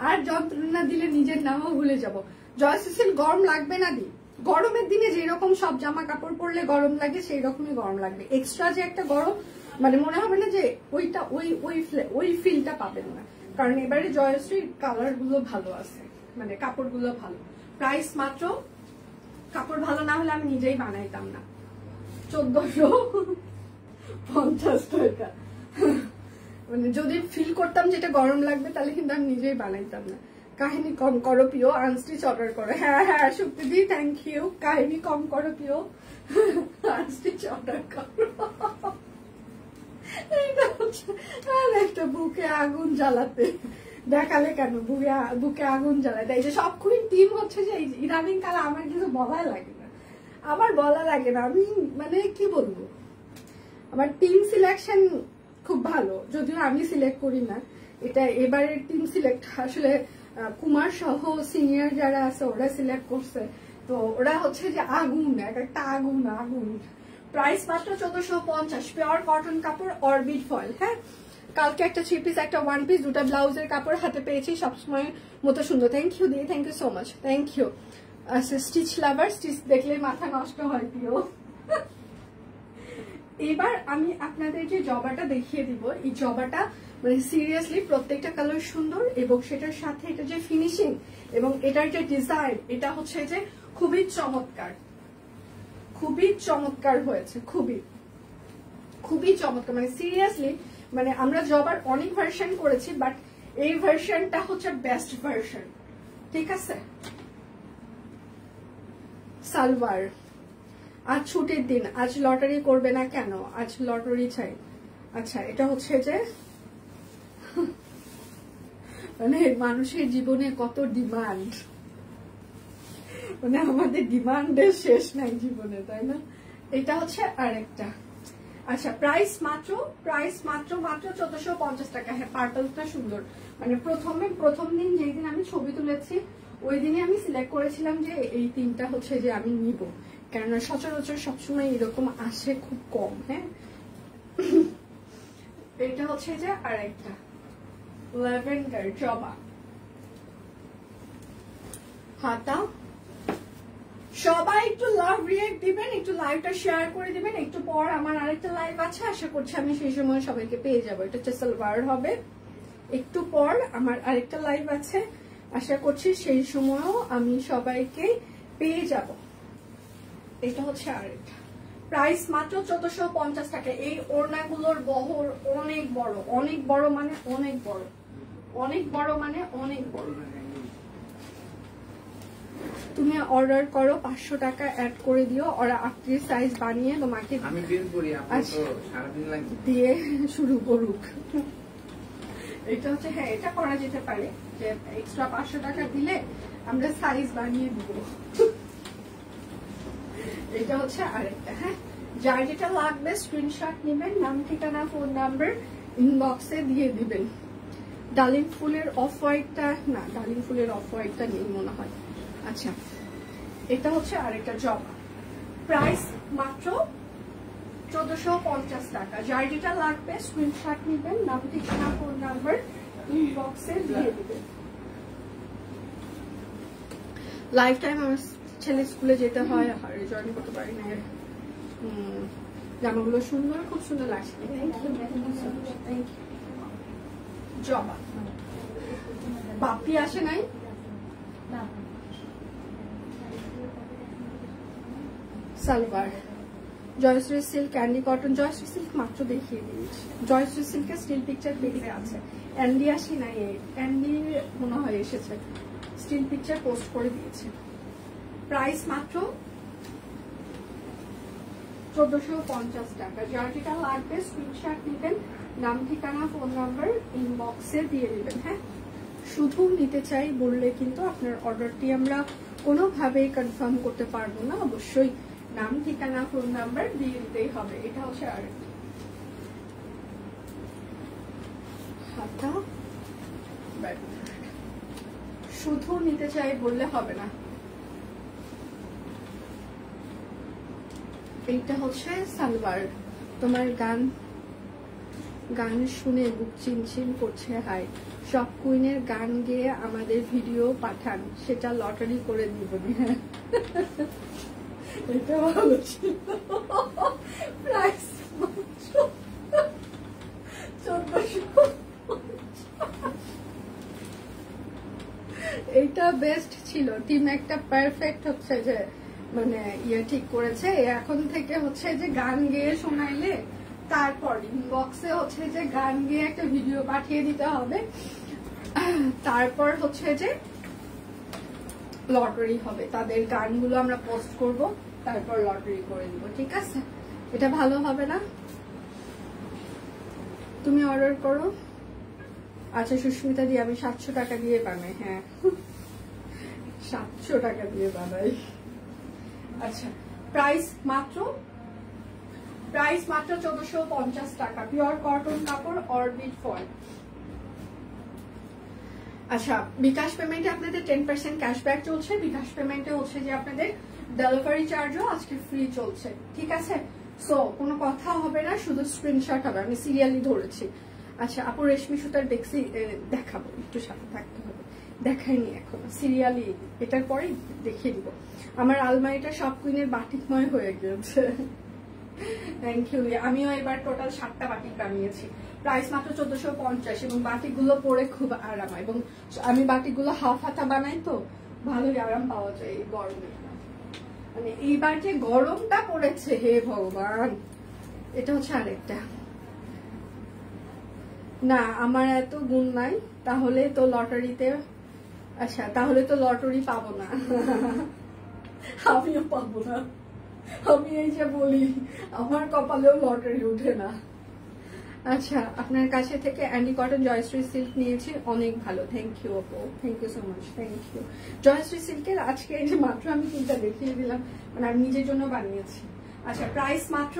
আর যন্ত্রণা দিলে নিজের নামও ভুলে যাব। জয়সিসিল গরম লাগবে না দি, গরমের দিনে যেরকম সব জামা কাপড় পরলে গরম লাগে সেই রকমই গরম লাগবে। এক্সট্রা যে একটা গরম মানে মনে হবে না যে ওইটা ওই ফিলটা পাবেন না, কারণ এবারে জয়শ্রীর কালার গুলো ভালো আছে, মানে কাপড় গুলো ভালো। প্রাইস মাত্র, কাপড় ভালো না হলে আমি নিজেই বানাইতাম না, 1450 টাকা। মানে যদি ফিল করতাম যেটা গরম লাগবে তাহলে কিন্তু আমি নিজেই বানাইতাম না। কাহিনী কম করো প্রিয়, আনস্টিচ অর্ডার করো। হ্যাঁ শুক্তি থ্যাংক ইউ। কাহিনী কম করো প্রিয়, আনস্টিচ অর্ডার করো। আর একটা বুকে আগুন জ্বালাতে দেখালে কেন, বুকে আগুন জ্বালাতে। এই যে সব খুবই টিম হচ্ছে যে ইদানিং কালে আমার কিছু বলা লাগে না, আমি মানে কি বলবো, আমার টিম সিলেকশন খুব ভালো, যদিও আমি সিলেক্ট করি না। এটা এবারের টিম সিলেক্ট আসলে কুমার সহ সিনিয়র যারা আছে ওরা সিলেক্ট করছে, তো ওরা হচ্ছে যে আগুন, একটা আগুন। প্রাইস মাত্র 1450, পিওর কটন কাপড়, অরবিট ফয়েল। হ্যাঁ, কালকে একটা 3 পিস একটা 1 পিস দুটা ব্লাউজের কাপড় হাতে পেয়েছি, সবসময় মতো সুন্দর। থ্যাংক ইউ দিয়ে, thank you so much, thank you. আচ্ছা, স্টিচ লাভার, স্টিচ দেখলে মাথা নষ্ট হয় প্রিয়। এবার আমি আপনাদের যে জবাটা দেখিয়ে দিব, এই জবাটা মানে সিরিয়াসলি প্রত্যেকটা কালার সুন্দর, এবং সেটার সাথে এটা যে ফিনিশিং এবং এটার যে ডিজাইন, এটা হচ্ছে যে খুবই চমৎকার হয়েছে, খুবই চমৎকার। মানে সিরিয়াসলি, মানে আমরা জবার অনেক ভার্সন করেছি, বাট এই ভার্সনটা হচ্ছে বেস্ট ভার্সন। ঠিক আছে, সালোয়ার। আজ ছুটির দিন, আজ লটারি করবে না কেন? আজ লটারি চাই। আচ্ছা, এটা হচ্ছে যে মানে মানুষের জীবনে কত ডিমান্ড, মানে আমাদের ডিমান্ডের শেষ নাই জীবনে, তাই না? এটা হচ্ছে আরেকটা। আচ্ছা, প্রাইস মাত্র 1450 টাকা। হ্যাঁ, পার্পলটা সুন্দর। মানে প্রথম দিন যেই দিন আমি ছবি তুলেছি ওই দিনে আমি সিলেক্ট করেছিলাম যে এই তিনটা হচ্ছে যে আমি নিব, কেননা সচরাচর সবসময় এরকম আসে খুব কম। হ্যাঁ, এটা হচ্ছে যে আরেকটা ল্যাভেন্ডার জবা হাতা। সবাই একটু লাভ রিয়েক্ট দিবেন, একটু লাইভটা শেয়ার করে দিবেন। একটু পর আমার আরেকটা লাইভ আছে, আশা করছি আমি সেই সময় সবাইকে পেয়ে যাবো। এটা হচ্ছে সালোয়ার হবে। একটু পর আমার আরেকটা লাইভ আছে, আশা করছি সেই সময়ও আমি সবাইকে পেয়ে যাব। এটা হচ্ছে আরেকটা। প্রাইস মাত্র 1450 টাকা। এই ওড়নাগুলোর বহর অনেক বড় মানে অনেক বড়। তুমি অর্ডার করো, 500 টাকা অ্যাড করে দিও, ওরা 38 সাইজ বানিয়ে তোমাকে দিয়ে শুরু করুক। এটা হচ্ছে, হ্যাঁ, এটা করা যেতে পারে যে এক্সট্রা 500 টাকা দিলে আমরা সাইজ বানিয়ে দিব। এটা হচ্ছে আরেকটা। হ্যাঁ, যার যেটা লাগবে স্ক্রিনশট নেবেন, নাম ঠিকানা ফোন নাম্বার ইনবক্সে দিয়ে দিবেন। ডালিম ফুলের অফ হোয়াইটটা না, ডালিম ফুলের অফ হোয়াইটটা নেই মনে হয়। আচ্ছা, এটা হচ্ছে আরেকটা জবা। প্রাইস মাত্র 1450 টাকা। যার যেটা লাগবে স্ক্রিনশট নেবেন, নাম ঠিকানা ফোন নাম্বার ইনবক্সে দিয়ে দিবেন। লাইফ টাইম আমার ছেলে স্কুলে যেতে হয়, আর জয়েন করতে পারি না। জামাগুলো সুন্দর, খুব সুন্দর লাগছে। জবা বাপি আসে নাই, সালোয়ার Joyshree silk, candy cotton. Joyshree silk মাত্র দেখিয়ে দিয়েছি, জয়শ্রী সিল্কের স্টিল পিকচার পেজে আছে। অ্যান্ডি আসি নাই, অ্যান্ডি মনে হয় এসেছে, স্টিল পিকচার পোস্ট করে দিয়েছে। প্রাইস মাত্র 1450 টাকা। যার যেটা লাগবে স্ক্রিনশট নেবেন, নাম ঠিকানা ফোন নাম্বার ইনবক্সে দিয়ে দিবেন। হ্যাঁ, শুধু নিতে চাই বললে কিন্তু আপনার অর্ডারটি আমরা কোনোভাবেই কনফার্ম করতে পারবো না, অবশ্যই নাম ঠিকানা ফোন নাম্বার দিয়ে দিতেই হবে। এটা হচ্ছে আর হাতা, শুধু নিতে চাই বললে হবে না। এইটা হচ্ছে সালোয়ার। তোমার গান শুনে বুক চিনচিন করছে। হাই, সব কুইনের গান গেয়ে আমাদের ভিডিও পাঠান, সেটা লটারি করে দিব। হ্যাঁ এটা ভালো ছিল। প্রাইস 1450। এইটা বেস্ট ছিল। টিম একটা পারফেক্ট হচ্ছে যে মানে ঠিক করেছে। এখন থেকে হচ্ছে যে গান গেয়ে শোনাইলে তারপর ইনবক্সে হচ্ছে যে গান গেয়ে একটা ভিডিও পাঠিয়ে দিতে হবে, তারপর হচ্ছে যে লটারি হবে। তাদের গানগুলো আমরা পোস্ট করব, তারপর লটারি করে দিব। ঠিক আছে, এটা ভালো হবে না? তুমি অর্ডার করো। আচ্ছা সুস্মিতা দি, আমি 700 টাকা দিয়ে বানাই। হ্যাঁ 700 টাকা দিয়ে বানাই। আচ্ছা প্রাইস মাত্র 1450 টাকা। পিওর কটন কাপড়, অরবিট ফয়েল। আচ্ছা বিকাশ পেমেন্টে আপনাদের 10% ক্যাশব্যাক চলছে। বিকাশ পেমেন্টে হচ্ছে যে আপনাদের ডেলিভারি চার্জও আজকে ফ্রি চলছে। ঠিক আছে, সো কোনো কথা হবে না, শুধু স্ক্রিনশট হবে। আমি সিরিয়ালি ধরেছি। আচ্ছা আপু রেশমি সুতার দেখছি, দেখাবো, একটু সাথে থাকতে হবে। দেখাইনি এখন, সিরিয়ালি এটার পরেই দেখিয়ে দিব। আমার আলমারিটা সব কুইনের বাটিকময় হয়ে গেছে। Thank you. আমিও এবার টোটাল 7টা বাটিক বানিয়েছি। প্রাইস মাত্র 1450 এবং বাটিকগুলো পরে খুব আরাম। এবং আমি বাটিকগুলো হাফ হাতা বানাই, তো ভালোই আরাম পাওয়া যায় এই গরমে। মানে এইবার যে গরমটা পড়েছে, হে ভগবান। এটা হচ্ছে আরেকটা। না আমার এত গুণ নাই, তাহলে তো লটারিতে, আচ্ছা তাহলে তো লটারি পাবো না। আমিও পাবো না। আমি এই যে বলি, আমার কপালেও লটারি উঠে না। আচ্ছা আপনার কাছে থেকে অ্যান্ডি কটন জয়শ্রী সিল্ক নিয়েছি, অনেক ভালো। থ্যাংক ইউ আপু, thank you so much, thank you. Joyshree সিল্কের আজকে এই যে মাত্র আমি তিনটা দেখিয়ে দিলাম, মানে আমি নিজের জন্য বানিয়েছি। আচ্ছা প্রাইস মাত্র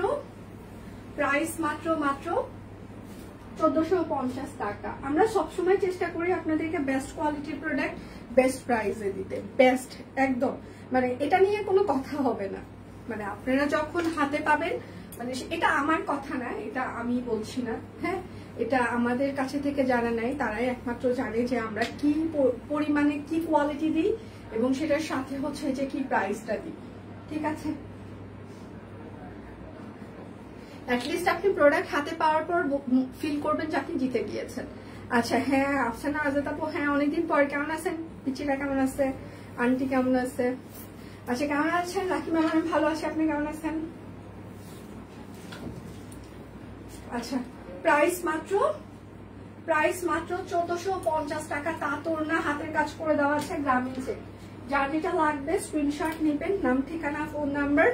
1450 টাকা। আমরা সবসময় চেষ্টা করি আপনাদেরকে বেস্ট কোয়ালিটির প্রোডাক্ট বেস্ট প্রাইসে দিতে, বেস্ট একদম। মানে এটা নিয়ে কোনো কথা হবে না। মানে আপনারা যখন হাতে পাবেন, মানে এটা আমার কথা না, এটা আমি বলছি না। হ্যাঁ এটা আমাদের কাছে থেকে জানা নাই, তারাই একমাত্র জানে যে আমরা কি পরিমাণে কি কোয়ালিটি দিই এবং সেটার সাথে হচ্ছে যে কি প্রাইসটা দিই। ঠিক আছে, অ্যাটলিস্ট আপনি প্রোডাক্ট হাতে পাওয়ার পর ফিল করবেন যে আপনি জিতে গিয়েছেন। আচ্ছা হ্যাঁ আফসানা আজাদ আপু, হ্যাঁ অনেকদিন পর, কেমন আছেন? পিচিরা কেমন আছে? আন্টি কেমন আছে? আচ্ছা কেমন আছেন? রাখি ম্যাম আমি ভালো আছি, আপনি কেমন আছেন? আচ্ছা প্রাইস মাত্র 1450 টাকা। তা তোর না হাতের কাজ করে দেওয়া আছে, গ্রামীণ চেক। যার যেটা লাগবে স্ক্রিনশট নেবেন, নাম ঠিকানা ফোন নাম্বার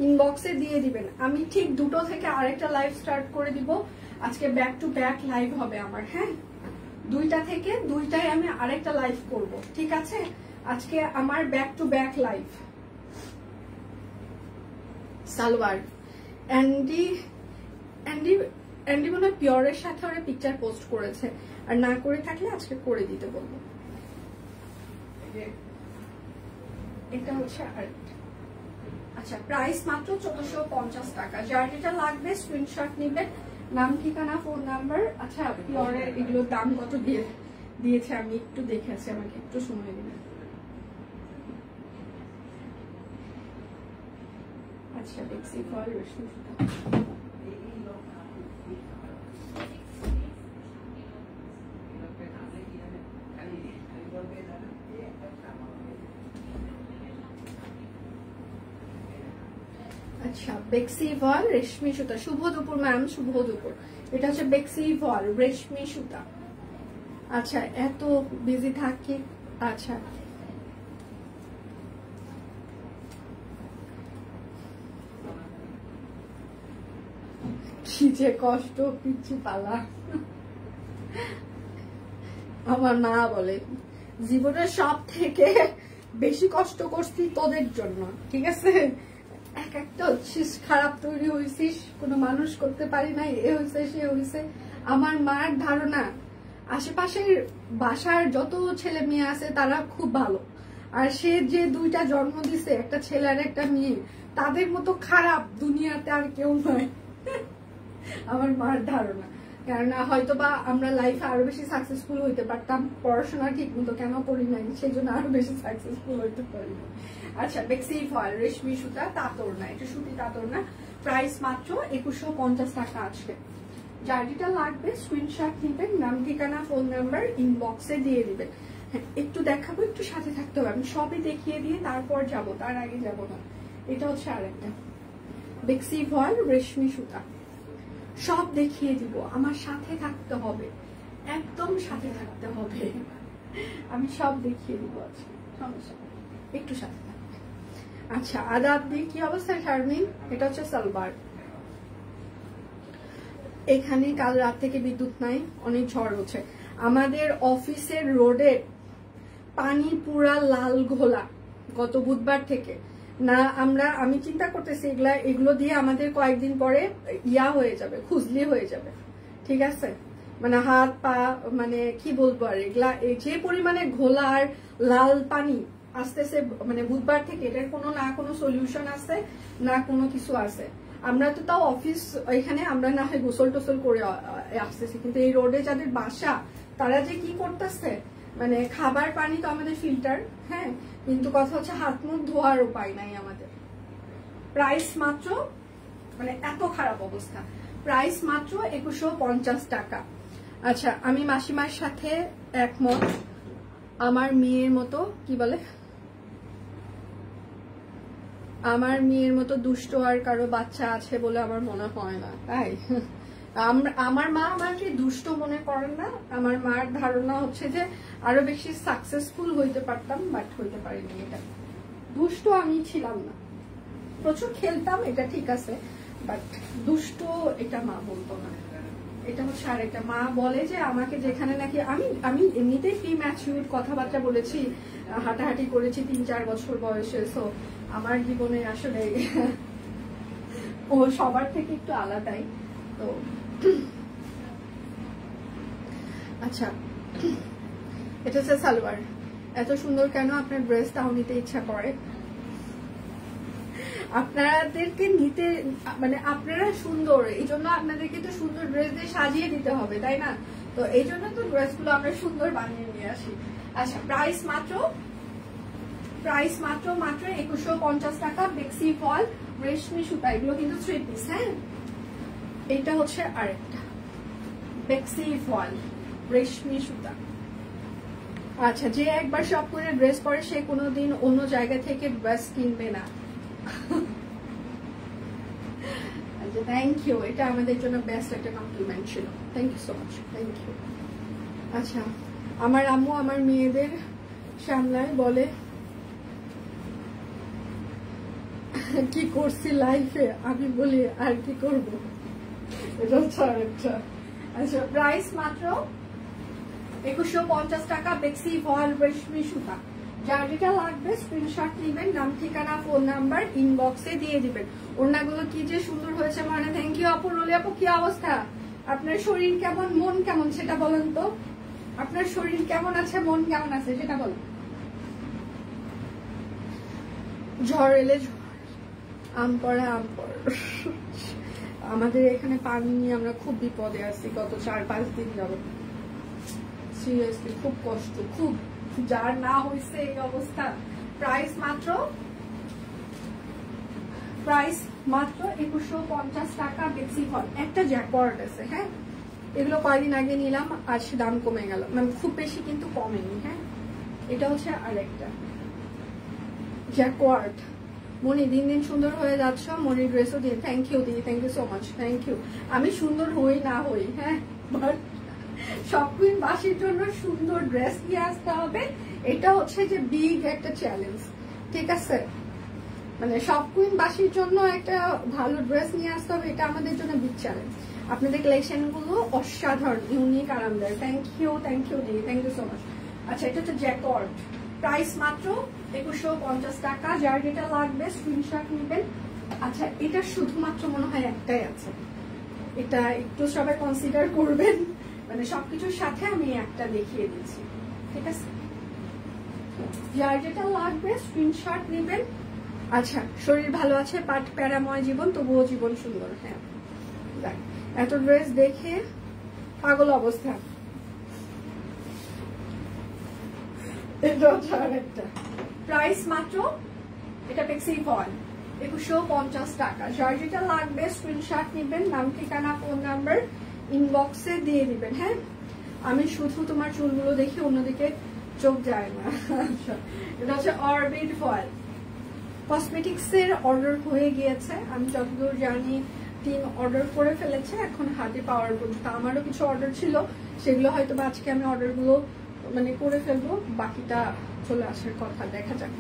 ইনবক্সে দিয়ে দিবেন। আমি ঠিক 2টো থেকে আরেকটা লাইভ স্টার্ট করে দিব। আজকে ব্যাক টু ব্যাক লাইভ হবে আমার। হ্যাঁ 2টা থেকে 2টায় আমি আরেকটা লাইভ করব। ঠিক আছে, আজকে আমার back to back live. Salwar Andy মনে হয় পিওরের সাথে ওরা পিকচার পোস্ট করেছে, আর না করে থাকলে আজকে করে দিতে বলবো। এটা হচ্ছে আরেকটা। আচ্ছা প্রাইস মাত্র 1450 টাকা। যার যেটা লাগবে স্ক্রিনশট নেবেন, নাম ঠিকানা ফোন নাম্বার। আচ্ছা পিওরের এগুলোর দাম কত দিয়েছে আমি একটু দেখেছি, আমাকে একটু সময় দিন। আচ্ছা দেখছি ফল রশ্মি সুতা। আচ্ছা বেক্সি ভল রেশমি সুতা। শুভ দুপুর ম্যাম, শুভ দুপুর। এটা হচ্ছে বেক্সি ভল রেশমি সুতা। আচ্ছা এত বিজি থাকি। আচ্ছা কি যে কষ্ট, পিচ্ছি পালা। আমার মা বলে জীবনের সব থেকে বেশি কষ্ট করছি তোদের জন্য। ঠিক আছে, এক একটা হচ্ছিস, খারাপ তৈরি হয়েছিস, কোনো মানুষ করতে পারি নাই, এ হয়েছে সে হয়েছে। আমার মার ধারণা আশেপাশের বাসার যত ছেলে মেয়ে আছে তারা খুব ভালো, আর সে যে 2টা জন্ম দিছে, একটা ছেলে আর একটা মেয়ে, তাদের মতো খারাপ দুনিয়াতে আর কেউ নয়। আমার মার ধারণা। কেননা হয়তো বা আমরা লাইফে আরো বেশি সাকসেসফুল হইতে পারতাম, পড়াশোনা ঠিক মতো কেন করি নাই সেই জন্য আরো বেশি সাকসেসফুল হইতে পারি। আচ্ছা, বেক্সি ফয়েল রেশমি সুতা, তাঁতর না, এটা সুতি তাঁতর না। প্রাইস মাত্র 2150 টাকা। আজকে যার যেটা লাগবে স্ক্রিনশট নেবেন, নাম ঠিকানা ফোন নাম্বার ইনবক্সে দিয়ে দিবেন। হ্যাঁ, একটু দেখাবো, একটু সাথে থাকতে হবে। আমি সবই দেখিয়ে দিয়ে তারপর যাব, তার আগে যাব না। এটা হচ্ছে আরেকটা বেক্সি ফয়েল রেশমি সুতা, সব দেখিয়ে দিব। আমার সাথে থাকতে হবে, একদম সাথে থাকতে হবে। আমি সব দেখিয়ে দিব আজকে, সমস্যা একটু সাথে থাকবে। আচ্ছা, আদাব দিয়ে কি অবস্থা শারমিন? এটা হচ্ছে সালবার। এখানে কাল রাত থেকে বিদ্যুৎ নাই, অনেক ঝড় হচ্ছে। আমাদের অফিসের রোডে পানি পুরা লাল ঘোলা গত বুধবার থেকে। না আমি চিন্তা করতেছি এগুলো দিয়ে আমাদের কয়েকদিন পরে ইয়া হয়ে যাবে, খুজলি হয়ে যাবে। ঠিক আছে, মানে হাত পা, মানে কি বলবো আর, এগুলা যে পরিমাণে ঘোলা আর লাল পানি আসতেছে মানে বুধবার থেকে, এটার কোনো সলিউশন আছে না কোনো কিছু আছে। আমরা তো তাও অফিস এখানে আমরা না হয় গোসল টোসল করে আসতেছি, কিন্তু এই রোডে যাদের বাসা তারা যে কি করতেছে, মানে খাবার পানি তো আমাদের ফিল্টার, হ্যাঁ, কিন্তু কথা হচ্ছে হাত মুখ ধোয়ার উপায় নাই আমাদের। প্রাইস মাত্র, মানে এত খারাপ অবস্থা, প্রাইস মাত্র 2150 টাকা। আচ্ছা, আমি মাসিমার সাথে একমত। আমার মেয়ের মতো কি বলে, আমার মেয়ের মতো দুষ্ট আর কারো বাচ্চা আছে বলে আমার মনে হয় না। তাই আমার মা আমাকে দুষ্ট মনে করেন না। আমার মার ধারণা হচ্ছে যে আরো বেশি সাকসেসফুল হইতে পারতাম, বাট হইতে পারিনি। এটা দুষ্ট আমি ছিলাম না, প্রচুর খেলতাম, এটা ঠিক আছে, বাট দুষ্ট এটা মা বলতো না। এটা হচ্ছে আরেকটা, মা বলে যে আমাকে যেখানে নাকি আমি এমনিতেই প্রি ম্যাচিউর কথাবার্তা বলেছি, হাঁটাহাঁটি করেছি 3-4 বছর বয়সে। সো আমার জীবনে আসলে ও সবার থেকে একটু আলাদাই। তো আচ্ছা, এটা হচ্ছে সালোয়ার। এত সুন্দর কেন আপনার ড্রেসটাও নিতে ইচ্ছা করে? আপনাদেরকে নিতে, মানে আপনারা সুন্দর, এই জন্য আপনাদেরকে তো সুন্দর ড্রেস দিয়ে সাজিয়ে দিতে হবে, তাই না? তো এই জন্য তো ড্রেসগুলো আমরা সুন্দর বানিয়ে নিয়ে আসি। আচ্ছা, প্রাইস মাত্র 2150 টাকা। বেক্সি ফল রেশমি সুতা, এগুলো কিন্তু 3 পিস। হ্যাঁ, এটা হচ্ছে আরেকটা বেক্সি ফল রেশমি সুতা। আচ্ছা, যে একবার শপ করে ড্রেস পরে সে কোনোদিন অন্য জায়গা থেকে ড্রেস কিনবে না। আচ্ছা, থ্যাংক ইউ, এটা আমাদের জন্য বেস্ট একটা কমপ্লিমেন্ট ছিল। Thank you so much, thank you. আচ্ছা, আমার আম্মু আমার মেয়েদের সামলায়, বলে কি করছি লাইফে, আমি বলি আর কি করব। এটা হচ্ছে আরেকটা। আচ্ছা, প্রাইস মাত্র 2150 টাকা। বেক্সি ফল রেশমি সুতা, যার যেটা লাগবে স্ক্রিনশট নেবেন, নাম ঠিকানা ফোন নাম্বার ইনবক্সে দিয়ে দিবেন। ওড়নাগুলো কি যে সুন্দর হয়েছে, মানে থ্যাংক ইউ আপু। রোলি আপু, কি অবস্থা? আপনার শরীর কেমন, মন কেমন সেটা বলেন তো। আপনার শরীর কেমন আছে, মন কেমন আছে সেটা বলেন। ঝড় এলে আম পড়ে আম পড়। আমাদের এখানে পানি নিয়ে আমরা খুব বিপদে আছি গত 4-5 দিন যাবত। সিরিয়াসলি খুব কষ্ট, খুব, যার না হয়েছে এই অবস্থা। প্রাইস মাত্র 2150 টাকা। বেক্সি ফল একটা জ্যাকওয়ার্ড আছে। হ্যাঁ, এগুলো কয়েকদিন আগে নিলাম, আজ দাম কমে গেল, মানে খুব বেশি কিন্তু কমেনি। হ্যাঁ, এটা হচ্ছে আরেকটা জ্যাকওয়ার্ড। মনি, দিন দিন সুন্দর হয়ে যাচ্ছ। মনির ড্রেসও দিয়ে থ্যাংক ইউ দিদি, thank you so much, thank you. আমি সুন্দর হই না হই, হ্যাঁ, বাট সবকিছু বাসির জন্য সুন্দর ড্রেস নিয়ে আসতে হবে। এটা হচ্ছে যে বিগ একটা চ্যালেঞ্জ। ঠিক আছে, মানে সব কুইন বাসির জন্য একটা ভালো ড্রেস নিয়ে আসতে হবে, এটা আমাদের জন্য বিগ চ্যালেঞ্জ। আপনাদের কালেকশন গুলো অসাধারণ, ইউনিক, আরামদায়ক। থ্যাংক ইউ দিদি, থ্যাংক ইউ সো মাচ। আচ্ছা, এটা হচ্ছে জ্যাকওয়ার্ড, প্রাইস মাত্র 2150 টাকা। যার যেটা লাগবে স্ক্রিনশট নেবেন। আচ্ছা, এটা শুধুমাত্র মনে হয় একটাই আছে, এটা একটু সবাই কনসিডার করবেন, মানে সবকিছুর সাথে আমি একটা দেখিয়ে দিচ্ছি। ঠিক আছে, যার যেটা লাগবে স্ক্রিনশট নেবেন। আচ্ছা, শরীর ভালো আছে, বাট প্যারাময় জীবন, তবুও জীবন সুন্দর। হ্যাঁ, এত ড্রেস দেখে পাগল অবস্থা। এটা হচ্ছে আরেকটা, প্রাইস মাত্র, এটা পেক্সি ফল 2150 টাকা। যার যেটা লাগবে স্ক্রিনশট নেবেন, নাম ঠিকানা ফোন নাম্বার ইনবক্সে দিয়ে দিবেন। হ্যাঁ, আমি শুধু তোমার চুলগুলো দেখি, অন্যদিকে চোখ যায় না। এটা হচ্ছে অরবিট ফল। কসমেটিক্স এর অর্ডার হয়ে গিয়েছে, আমি যতদূর জানি টিম অর্ডার করে ফেলেছে, এখন হাতে পাওয়ার পর্যন্ত। আমারও কিছু অর্ডার ছিল, সেগুলো হয়তো আজকে আমি অর্ডারগুলো মানে করে ফেলবো, বাকিটা চলে আসার কথা, দেখা যাক।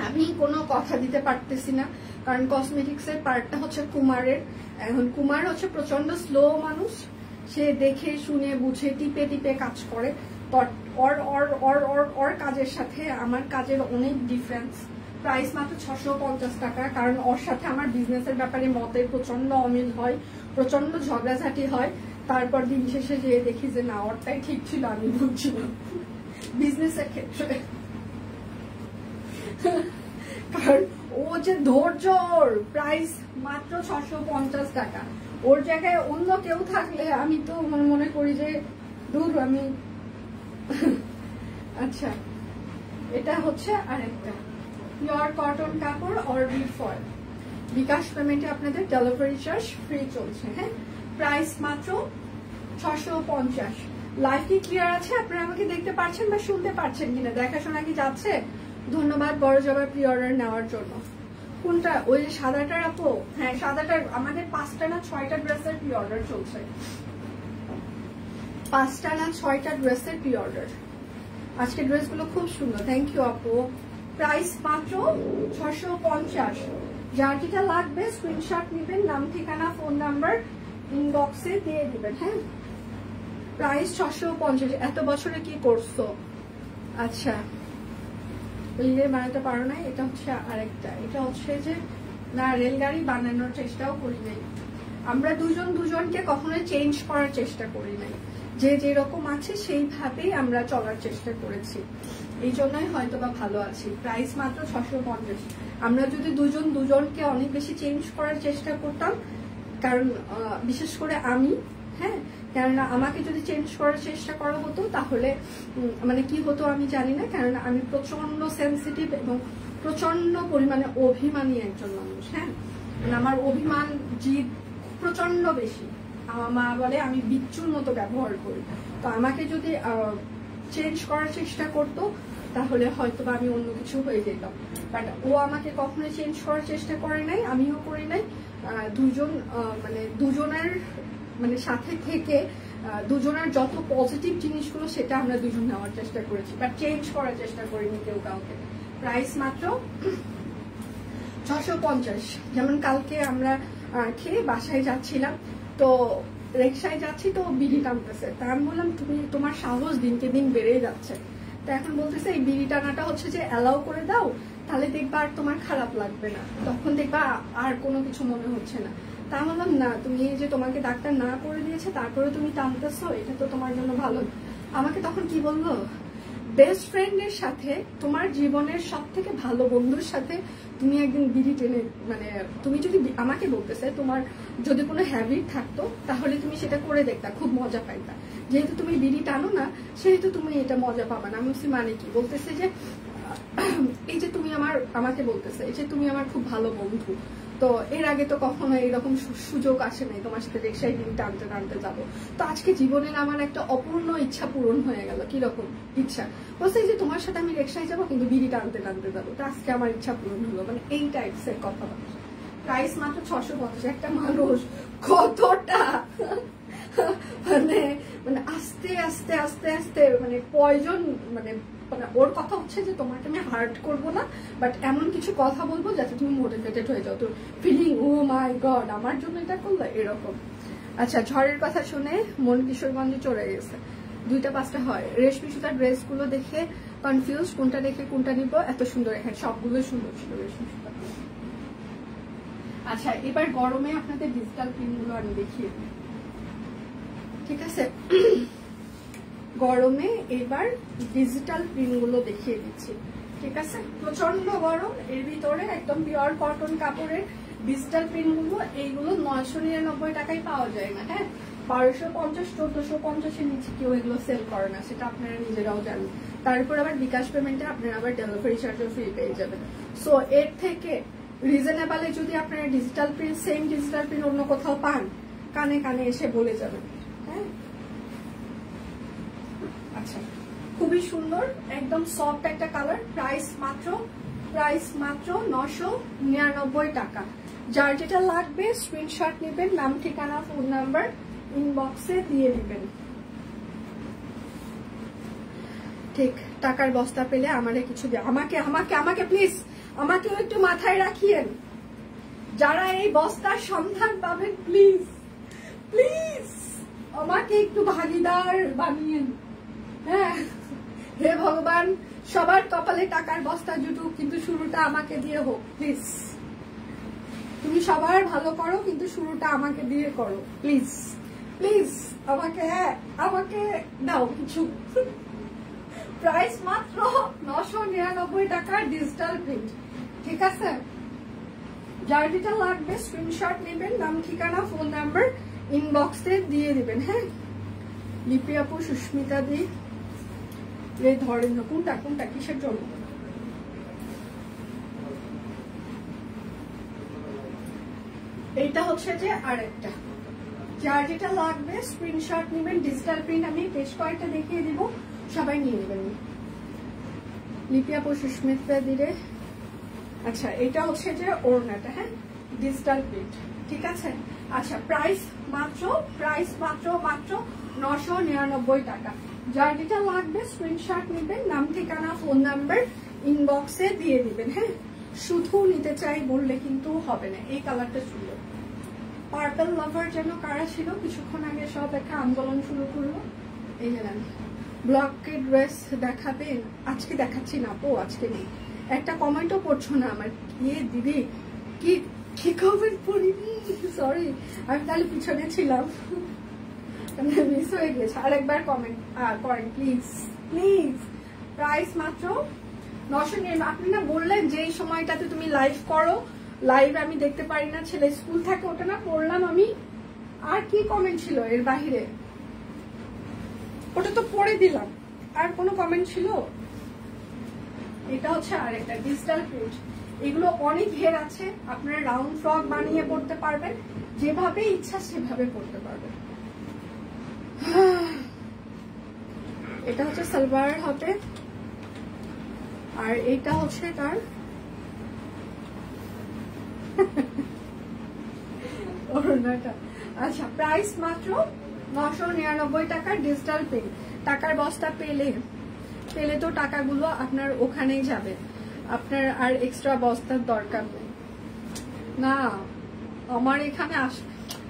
আমি কোনো কথা দিতে পারতেছি না, কারণ কসমেটিক্স এর পার্টটা হচ্ছে কুমারের। এখন কুমার হচ্ছে প্রচন্ড স্লো মানুষ, সে দেখে শুনে বুঝে টিপে টিপে কাজ করে। ওর কাজের সাথে আমার কাজের অনেক ডিফারেন্স। প্রাইস মাত্র 650 টাকা, কারণ ওর সাথে আমার বিজনেসের ব্যাপারে মতের প্রচন্ড অমিল হয়, প্রচন্ড ঝগড়াঝাটি হয়। তারপর দিন শেষে যে দেখি যে না, ওরটাই ঠিক ছিল, আমি বুঝছিলাম বিজনেসের ক্ষেত্রে। কারণ ও যে ধৈর্য, ওর প্রাইস মাত্র 650 টাকা। ওর জায়গায় অন্য কেউ থাকলে আমি তো মনে করি যে দূর আমি। আচ্ছা, এটা হচ্ছে আরেকটা পিওর কটন কাপড় অরবিট ফয়েল। বিকাশ পেমেন্টে আপনাদের ডেলিভারি চার্জ ফ্রি চলছে। হ্যাঁ, প্রাইস মাত্র 650। লাইভ কি ক্লিয়ার আছে? আপনারা আমাকে দেখতে পাচ্ছেন বা শুনতে পাচ্ছেন কিনা, দেখাশোনা কি যাচ্ছে? ধন্যবাদ বড় জবার প্রি অর্ডার নেওয়ার জন্য। কোনটা? ওই যে সাদাটার আপু? হ্যাঁ, সাদাটার আমাদের 5টা না 6টা ড্রেসের প্রি অর্ডার চলছে। 5টা না 6টা ড্রেসের প্রি অর্ডার। আজকে ড্রেসগুলো খুব সুন্দর, থ্যাংক ইউ আপু। প্রাইস মাত্র 650। যার যেটা লাগবে স্ক্রিনশট নেবেন, নাম ঠিকানা ফোন নাম্বার ইনবক্সে দিয়ে দিবেন। হ্যাঁ, প্রাইস 650। এত বছরে কি করছো? আচ্ছা, রেলগাড়ি বানাতে পারো না? এটা হচ্ছে আরেকটা, এটা হচ্ছে যে না, রেলগাড়ি বানানোর চেষ্টাও করি নাই আমরা। দুজনকে কখনোই চেঞ্জ করার চেষ্টা করি নাই, যে যেরকম আছে সেইভাবেই আমরা চলার চেষ্টা করেছি, এই জন্যই হয়তো বা ভালো আছি। প্রাইস মাত্র 650। আমরা যদি দুজনকে অনেক বেশি চেঞ্জ করার চেষ্টা করতাম, কারণ বিশেষ করে আমি, হ্যাঁ, কেননা আমাকে যদি চেঞ্জ করার চেষ্টা করা হতো তাহলে মানে কি হতো আমি জানি না, কেননা আমি প্রচন্ড সেন্সিটিভ এবং প্রচন্ড পরিমাণে অভিমানী একজন মানুষ। হ্যাঁ, মানে আমার অভিমান জিদ প্রচন্ড বেশি। আমার মা বলে আমি বিচ্ছুর মতো ব্যবহার করি। তো আমাকে যদি চেঞ্জ করার চেষ্টা করতো তাহলে হয়তো বা আমি অন্য কিছু হয়ে যেতাম। বাট ও আমাকে কখনোই চেঞ্জ করার চেষ্টা করে নাই, আমিও করি নাই। দুজনের মানে সাথে থেকে দুজনের যত পজিটিভ জিনিসগুলো সেটা আমরা দুজন নেওয়ার চেষ্টা করেছি, বাট চেঞ্জ করার চেষ্টা করিনি কেউ কাউকে। প্রাইস মাত্র 650। যেমন কালকে আমরা খেয়ে বাসায় যাচ্ছিলাম, তো রিক্সায় যাচ্ছি, তো বিড়ি টানতেছে। তা আমি বললাম তুমি তোমার সাহস দিনকে দিন বেড়েই যাচ্ছে। তো এখন বলতেছে এই বিড়ি টানাটা হচ্ছে যে অ্যালাউ করে দাও, তাহলে দেখবা আর তোমার খারাপ লাগবে না, তখন দেখবা আর কোনো কিছু মনে হচ্ছে না। তা বললাম না, তুমি এই যে তোমাকে ডাক্তার না করে দিয়েছে তারপরে তুমি টানতেছো, এটা তো তোমার জন্য ভালো। আমাকে তখন কি বললো, বেস্ট ফ্রেন্ডের সাথে তোমার জীবনের সব থেকে ভালো বন্ধুর সাথে তুমি একদিন বিড়ি টেনে, মানে তুমি যদি আমাকে বলতেছে তোমার যদি কোনো হ্যাবিট থাকতো তাহলে তুমি সেটা করে দেখতা, খুব মজা পাইতা। যেহেতু তুমি বিড়ি টানো না সেহেতু তুমি এটা মজা পাবা না। আমি বলছি মানে কি? বলতেছে যে এই যে তুমি আমাকে বলতেছে এই যে তুমি আমার খুব ভালো বন্ধু, তো এর আগে তো কখনো এরকম সুযোগ আসে নাই তোমার সাথে রিক্সায় দিন টানতে টানতে যাবো। তো আজকে জীবনের আমার একটা অপূর্ণ ইচ্ছা পূরণ হয়ে গেল। কিরকম ইচ্ছা? বলছে যে তোমার সাথে আমি রিক্সায় যাবো কিন্তু বিড়ি টানতে টানতে যাবো, তো আজকে আমার ইচ্ছা পূরণ হলো। মানে এই টাইপস এর কথাবার্তা। প্রাইস মাত্র 650। একটা মানুষ কতটা মানে আস্তে আস্তে আস্তে আস্তে মানে পয়জন, মানে ওর কথা হচ্ছে যে তোমাকে আমি হার্ট করবো না, বাট এমন কিছু কথা বলবো যাতে তুমি মোটিভেটেড হয়ে যাও, তো ফিলিং ও মাই গড আমার জন্য এটা করলো, এরকম। আচ্ছা, ঝড়ের কথা শুনে মন কিশোরগঞ্জে চলে গেছে। 2টা 5টা হয়। রেশমি সুতার ড্রেসগুলো দেখে কনফিউজ, কোনটা দেখে কোনটা নিব। এত সুন্দর, হ্যাঁ সবগুলো সুন্দর ছিল রেশমি সুতা। আচ্ছা, এবার গরমে আপনাদের ডিজিটাল প্রিন্টগুলো আমি দেখিয়ে দিই, ঠিক আছে? গরমে এবার ডিজিটাল প্রিন্টগুলো দেখিয়ে দিচ্ছি, ঠিক আছে? প্রচন্ড গরম, এর ভিতরে একদম পিওর কটন কাপড়ের ডিজিটাল প্রিন্টগুলো, এইগুলো 999 টাকায় পাওয়া যায় না। হ্যাঁ, 1250 1450 নিচে কেউ এগুলো সেল করে না, সেটা আপনারা নিজেরাও জানেন। তারপর আবার বিকাশ পেমেন্টে আপনারা আবার ডেলিভারি চার্জও ফ্রি পেয়ে যাবেন। সো এর থেকে রিজনেবলে যদি আপনারা digital print, same digital print অন্য কোথাও পান, কানে কানে এসে বলে যাবেন। হ্যাঁ, আচ্ছা, খুবই সুন্দর, একদম সফট একটা কালার। প্রাইস মাত্র 999 টাকা। যার যেটা লাগবে স্ক্রিনশট নেবেন, নাম ঠিকানা ফোন নাম্বার ইনবক্সে দিয়ে দিবেন। ঠিক, টাকার বস্তা পেলে আমারে কিছু দিয়ে, আমাকে আমাকে আমাকে প্লিজ আমাকেও একটু মাথায় রাখিয়েন। যারা এই বস্তার সন্ধান পাবেন, প্লিজ প্লিজ আমাকে একটু ভাগিদার বানিয়েন। হ্যাঁ, হে ভগবান, সবার কপালে টাকার বস্তা জুটুক, কিন্তু শুরুটা আমাকে দিয়ে হোক প্লিজ। তুমি সবার ভালো করো, কিন্তু শুরুটা আমাকে দিয়ে করো প্লিজ প্লিজ। আমাকে দাও কিছু। প্রাইস মাত্র 999 টাকার ডিজিটাল প্রিন্ট। ঠিক আছে, যার যেটা লাগবে স্ক্রিনশট নেবেন, নাম ঠিকানা ফোন নাম্বার ইনবক্সে দিয়ে দিবেন। হ্যাঁ, লিপি আপু, সুস্মিতা দি, এই ধরেন না কোনটা কোনটা কিসের জন্য। এইটা হচ্ছে যে আরেকটা, যার যেটা লাগবে স্ক্রিনশট নেবেন। ডিজিটাল প্রিন্ট আমি বেশ কয়েকটা দেখিয়ে দিব, সবাই নিয়ে নেবেন। লিপি আপু, সুস্মিতা দিরে। আচ্ছা, এটা হচ্ছে যে ওড়নাটা। হ্যাঁ, ডিজিটাল প্রিন্ট। ঠিক আছে, আচ্ছা, প্রাইস মাত্র 999 টাকা। যার যেটা লাগবে স্ক্রিনশট নেবেন, নাম ঠিকানা ফোন নাম্বার ইনবক্সে দিয়ে দিবেন। হ্যাঁ, শুধু নিতে চাই বললে কিন্তু হবে না। এই কালারটা ছিল পার্পল লাভার, যেন কারা ছিল কিছুক্ষণ আগে সব একটা আন্দোলন শুরু করলো। এই জানেন ব্লকের ড্রেস দেখাবেন, আজকে দেখাচ্ছি না আপু, আজকে নেই। একটা কমেন্টও পড়ছো না আমার। দিদি কি কি কমেন্ট পড়িনি, সরি, আমি তাহলে পিছনে ছিলাম, মিস হয়ে গেছে। আরেকবার কমেন্ট করেন প্লিজ প্লিজ। প্রাইস মাত্র 999। আপনি না বললেন যে এই সময়টাতে তুমি লাইভ করো, লাইভ আমি দেখতে পারি না, ছেলে স্কুল থাকে, ওটা না পড়লাম আমি। আর কি কমেন্ট ছিল এর বাহিরে? ওটা তো পড়ে দিলাম। আর কোনো কমেন্ট ছিল? এটা হচ্ছে আরেকটা ডিজিটাল প্রিন্ট। এগুলো অনেক ঘের আছে, আপনারা রাউন্ড ফ্রক বানিয়ে পড়তে পারবেন, যেভাবে ইচ্ছা সেভাবে পড়তে পারবেন। এটা হচ্ছে সালোয়ার হবে, আর এটা হচ্ছে তার ওড়নাটা। আচ্ছা, প্রাইস মাত্র 999 টাকা ডিজিটাল প্রিন্ট। টাকার বস্তা পেলে তো টাকাগুলো আপনার ওখানেই যাবে, আপনার আর এক্সট্রা বস্তার দরকার নেই। না, আমার এখানে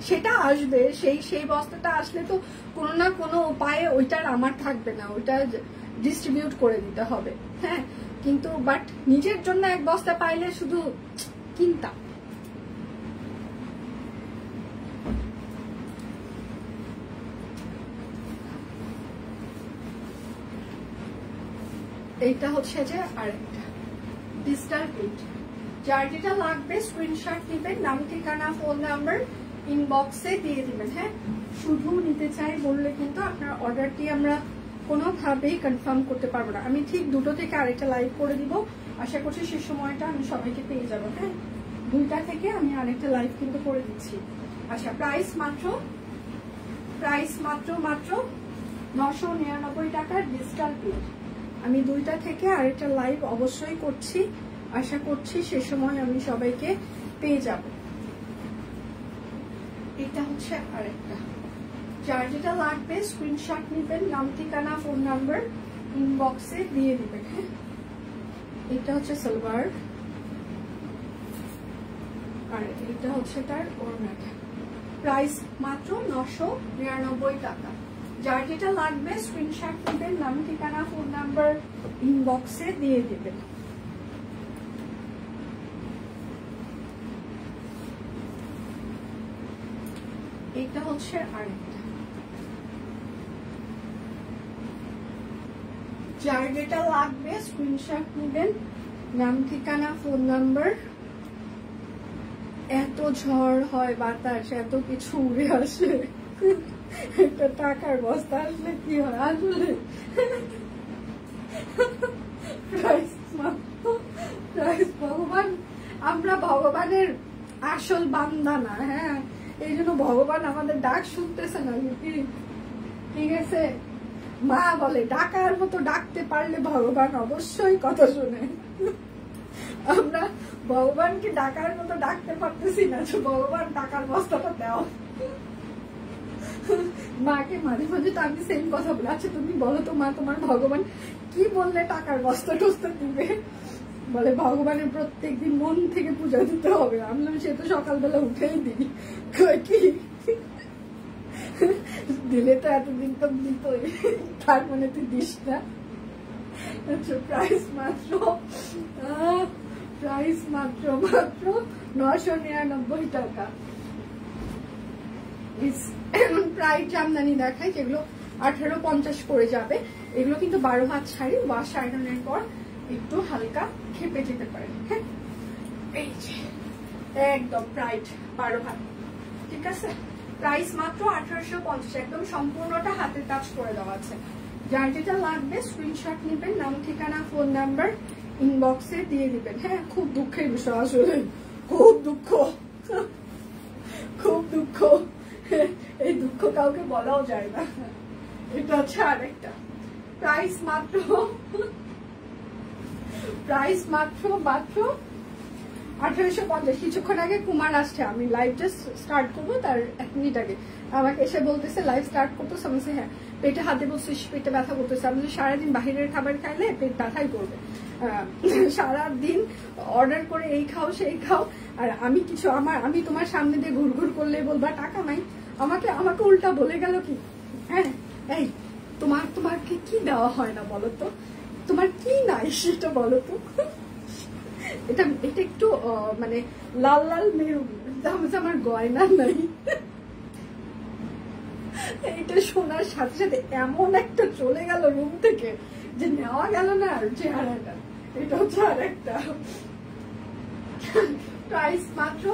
সেটা আসবে, সেই বস্তাটা আসলে তো কোনো না কোনো উপায়ে ওইটার আমার থাকবে না, ওইটা ডিস্ট্রিবিউট করে দিতে হবে। হ্যাঁ, কিন্তু বাট নিজের জন্য এক বস্তা পাইলে শুধু কিনতাম। এইটা হচ্ছে যে আরেকটা ডিজিটাল প্রিন্ট। যার যেটা লাগবে স্ক্রিনশট নেবেন, নাম ঠিকানা ফোন নাম্বার ইনবক্সে দিয়ে দিবেন। হ্যাঁ, শুধু নিতে চাই বললে কিন্তু আপনার অর্ডারটি আমরা কোনোভাবেই কনফার্ম করতে পারবো না। আমি ঠিক 2টো থেকে আরেকটা লাইভ করে দিব, আশা করছি সে সময়টা আমি সবাইকে পেয়ে যাবো। হ্যাঁ, 2টা থেকে আমি আরেকটা লাইভ কিন্তু করে দিচ্ছি। আচ্ছা, প্রাইস মাত্র 999 টাকার ডিজিটাল প্রিন্ট। আমি 2টা থেকে আরেকটা লাইভ অবশ্যই করছি, আশা করছি সে সময় আমি সবাইকে পেয়ে যাব। এটা হচ্ছে আরেকটা, যার যেটা লাগবে স্ক্রিনশট নেবেন, নাম ঠিকানা ফোন নাম্বার ইনবক্সে দিয়ে দিবেন। হ্যাঁ, এটা হচ্ছে সালোয়ার, আর এটা হচ্ছে তার ওড়নাটা। প্রাইস মাত্র 999 টাকা। যার যেটা লাগবে স্ক্রিনশট নেবেন, নাম ঠিকানা ফোন নাম্বার ইনবক্সে দিয়ে দিবেন। এটা হচ্ছে আরেকটা, যার যেটা লাগবে স্ক্রিনশট নেবেন, নাম ঠিকানা ফোন নাম্বার। এত ঝড় হয়, বাতাস, এত কিছু উড়ে আসে, একটা টাকার বস্তা আসলে কি হয় আসলে ভগবান, আমরা ভগবানের আসল বান্দা না। হ্যাঁ, এই জন্য ভগবান আমাদের ডাক শুনতেছে না। ঠিক আছে, মা বলে ডাকার মতো ডাকতে পারলে ভগবান অবশ্যই কথা শুনে। আমরা ভগবানকে ডাকার মতো ডাকতে পারতেছি না, ভগবান টাকার বস্তাটা দাও। মাকে মাঝে মাঝে তো আমি সেম কথা বলি, আচ্ছা তুমি বলো তো মা, তোমার ভগবান কি বললে টাকার বস্তা টস্তা দিবে? বলে ভগবানের প্রত্যেকদিন মন থেকে পূজা দিতে হবে। আমি বললাম সে তো সকালবেলা উঠেই দিই। কি দিলে তো এতদিন তো দিতই, তার মানে তুই দিস না। প্রাইস মাত্র 999 টাকা। প্রায় জামদানি দেখায় যেগুলো 1850 করে যাবে। এগুলো কিন্তু 12 হাত শাড়ি, ওয়াশ আয়রনের পর একটু হালকা খেপে যেতে পারে। হ্যাঁ, এই যে একদম ব্রাইট 12 হাত। ঠিক আছে, প্রাইস মাত্র 1850। একদম সম্পূর্ণটা হাতের কাজ করে দেওয়া আছে। যার যেটা লাগবে স্ক্রিনশট নেবেন, নাম ঠিকানা ফোন নাম্বার ইনবক্সে দিয়ে দিবেন। হ্যাঁ, খুব দুঃখের বিষয় আসলে, খুব দুঃখ, খুব দুঃখ। এই দুঃখ কাউকে বলাও যায় না। এটা হচ্ছে আরেকটা প্রাইস মাত্র 1850। কিছুক্ষণ আগে কুমার আসছে, আমি লাইভ জাস্ট স্টার্ট করবো তার 1 মিনিট আগে আমাকে এসে বলতেছে লাইভ স্টার্ট করতেছে। আমি হ্যাঁ, পেটে হাতে বলছিস, পেটে ব্যথা করতেছে। আমি সারাদিন বাহিরের খাবার খাইলে পেট ব্যথাই করবে, সারাদিন অর্ডার করে এই খাও সেই খাও, আর আমি কিছু আমি তোমার সামনে দিয়ে ঘুরঘুর করলে বলবা টাকা নাই। আমাকে উল্টা বলে গেল কি, হ্যাঁ এই তোমাকে কি দেওয়া হয় না বলো তো, তোমার কি নাই সেটা বলো তো। এটা একটু মানে লাল লাল মেরুন, আমার গয়না নাই। এটা শোনার সাথে সাথে এমন একটা চলে গেল রুম থেকে যে নেওয়া গেল না আর চেহারাটা। এটা হচ্ছে আর একটা প্রাইস মাত্র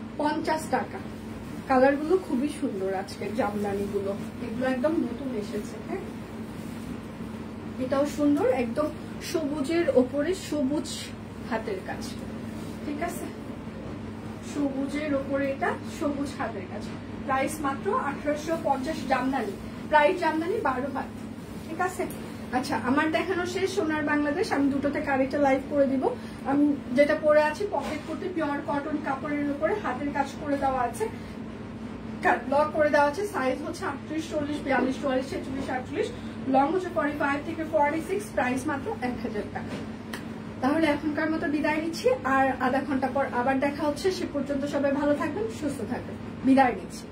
1850 টাকা। কালার গুলো খুবই সুন্দর আজকের জামদানি গুলো, এগুলো একদম নতুন এসেছে। হ্যাঁ, এটাও সুন্দর, একদম সবুজের ওপরে সবুজ হাতের কাজ। ঠিক আছে, সবুজের ওপরে এটা সবুজ হাতের কাজ। প্রাইস মাত্র 1850। জামদানি, প্রাইস জামদানি 12 হাত। ঠিক আছে, আচ্ছা আমার দেখানো শেষ সোনার বাংলাদেশ। আমি 2টো থেকে আরেকটা লাইভ করে দিব। আমি যেটা পরে আছি পকেট করতে পিওর কটন কাপড়ের উপরে হাতের কাজ করে দেওয়া আছে, ব্লক করে দেওয়া আছে। সাইজ হচ্ছে 38, 40, 42, 44, 46, 48, লং হচ্ছে 45 থেকে 46। প্রাইস মাত্র 1000 টাকা। তাহলে এখনকার মতো বিদায় নিচ্ছি, আর আধা ঘন্টা পর আবার দেখা হচ্ছে। সে পর্যন্ত সবাই ভালো থাকবেন, সুস্থ থাকবেন। বিদায় নিচ্ছি।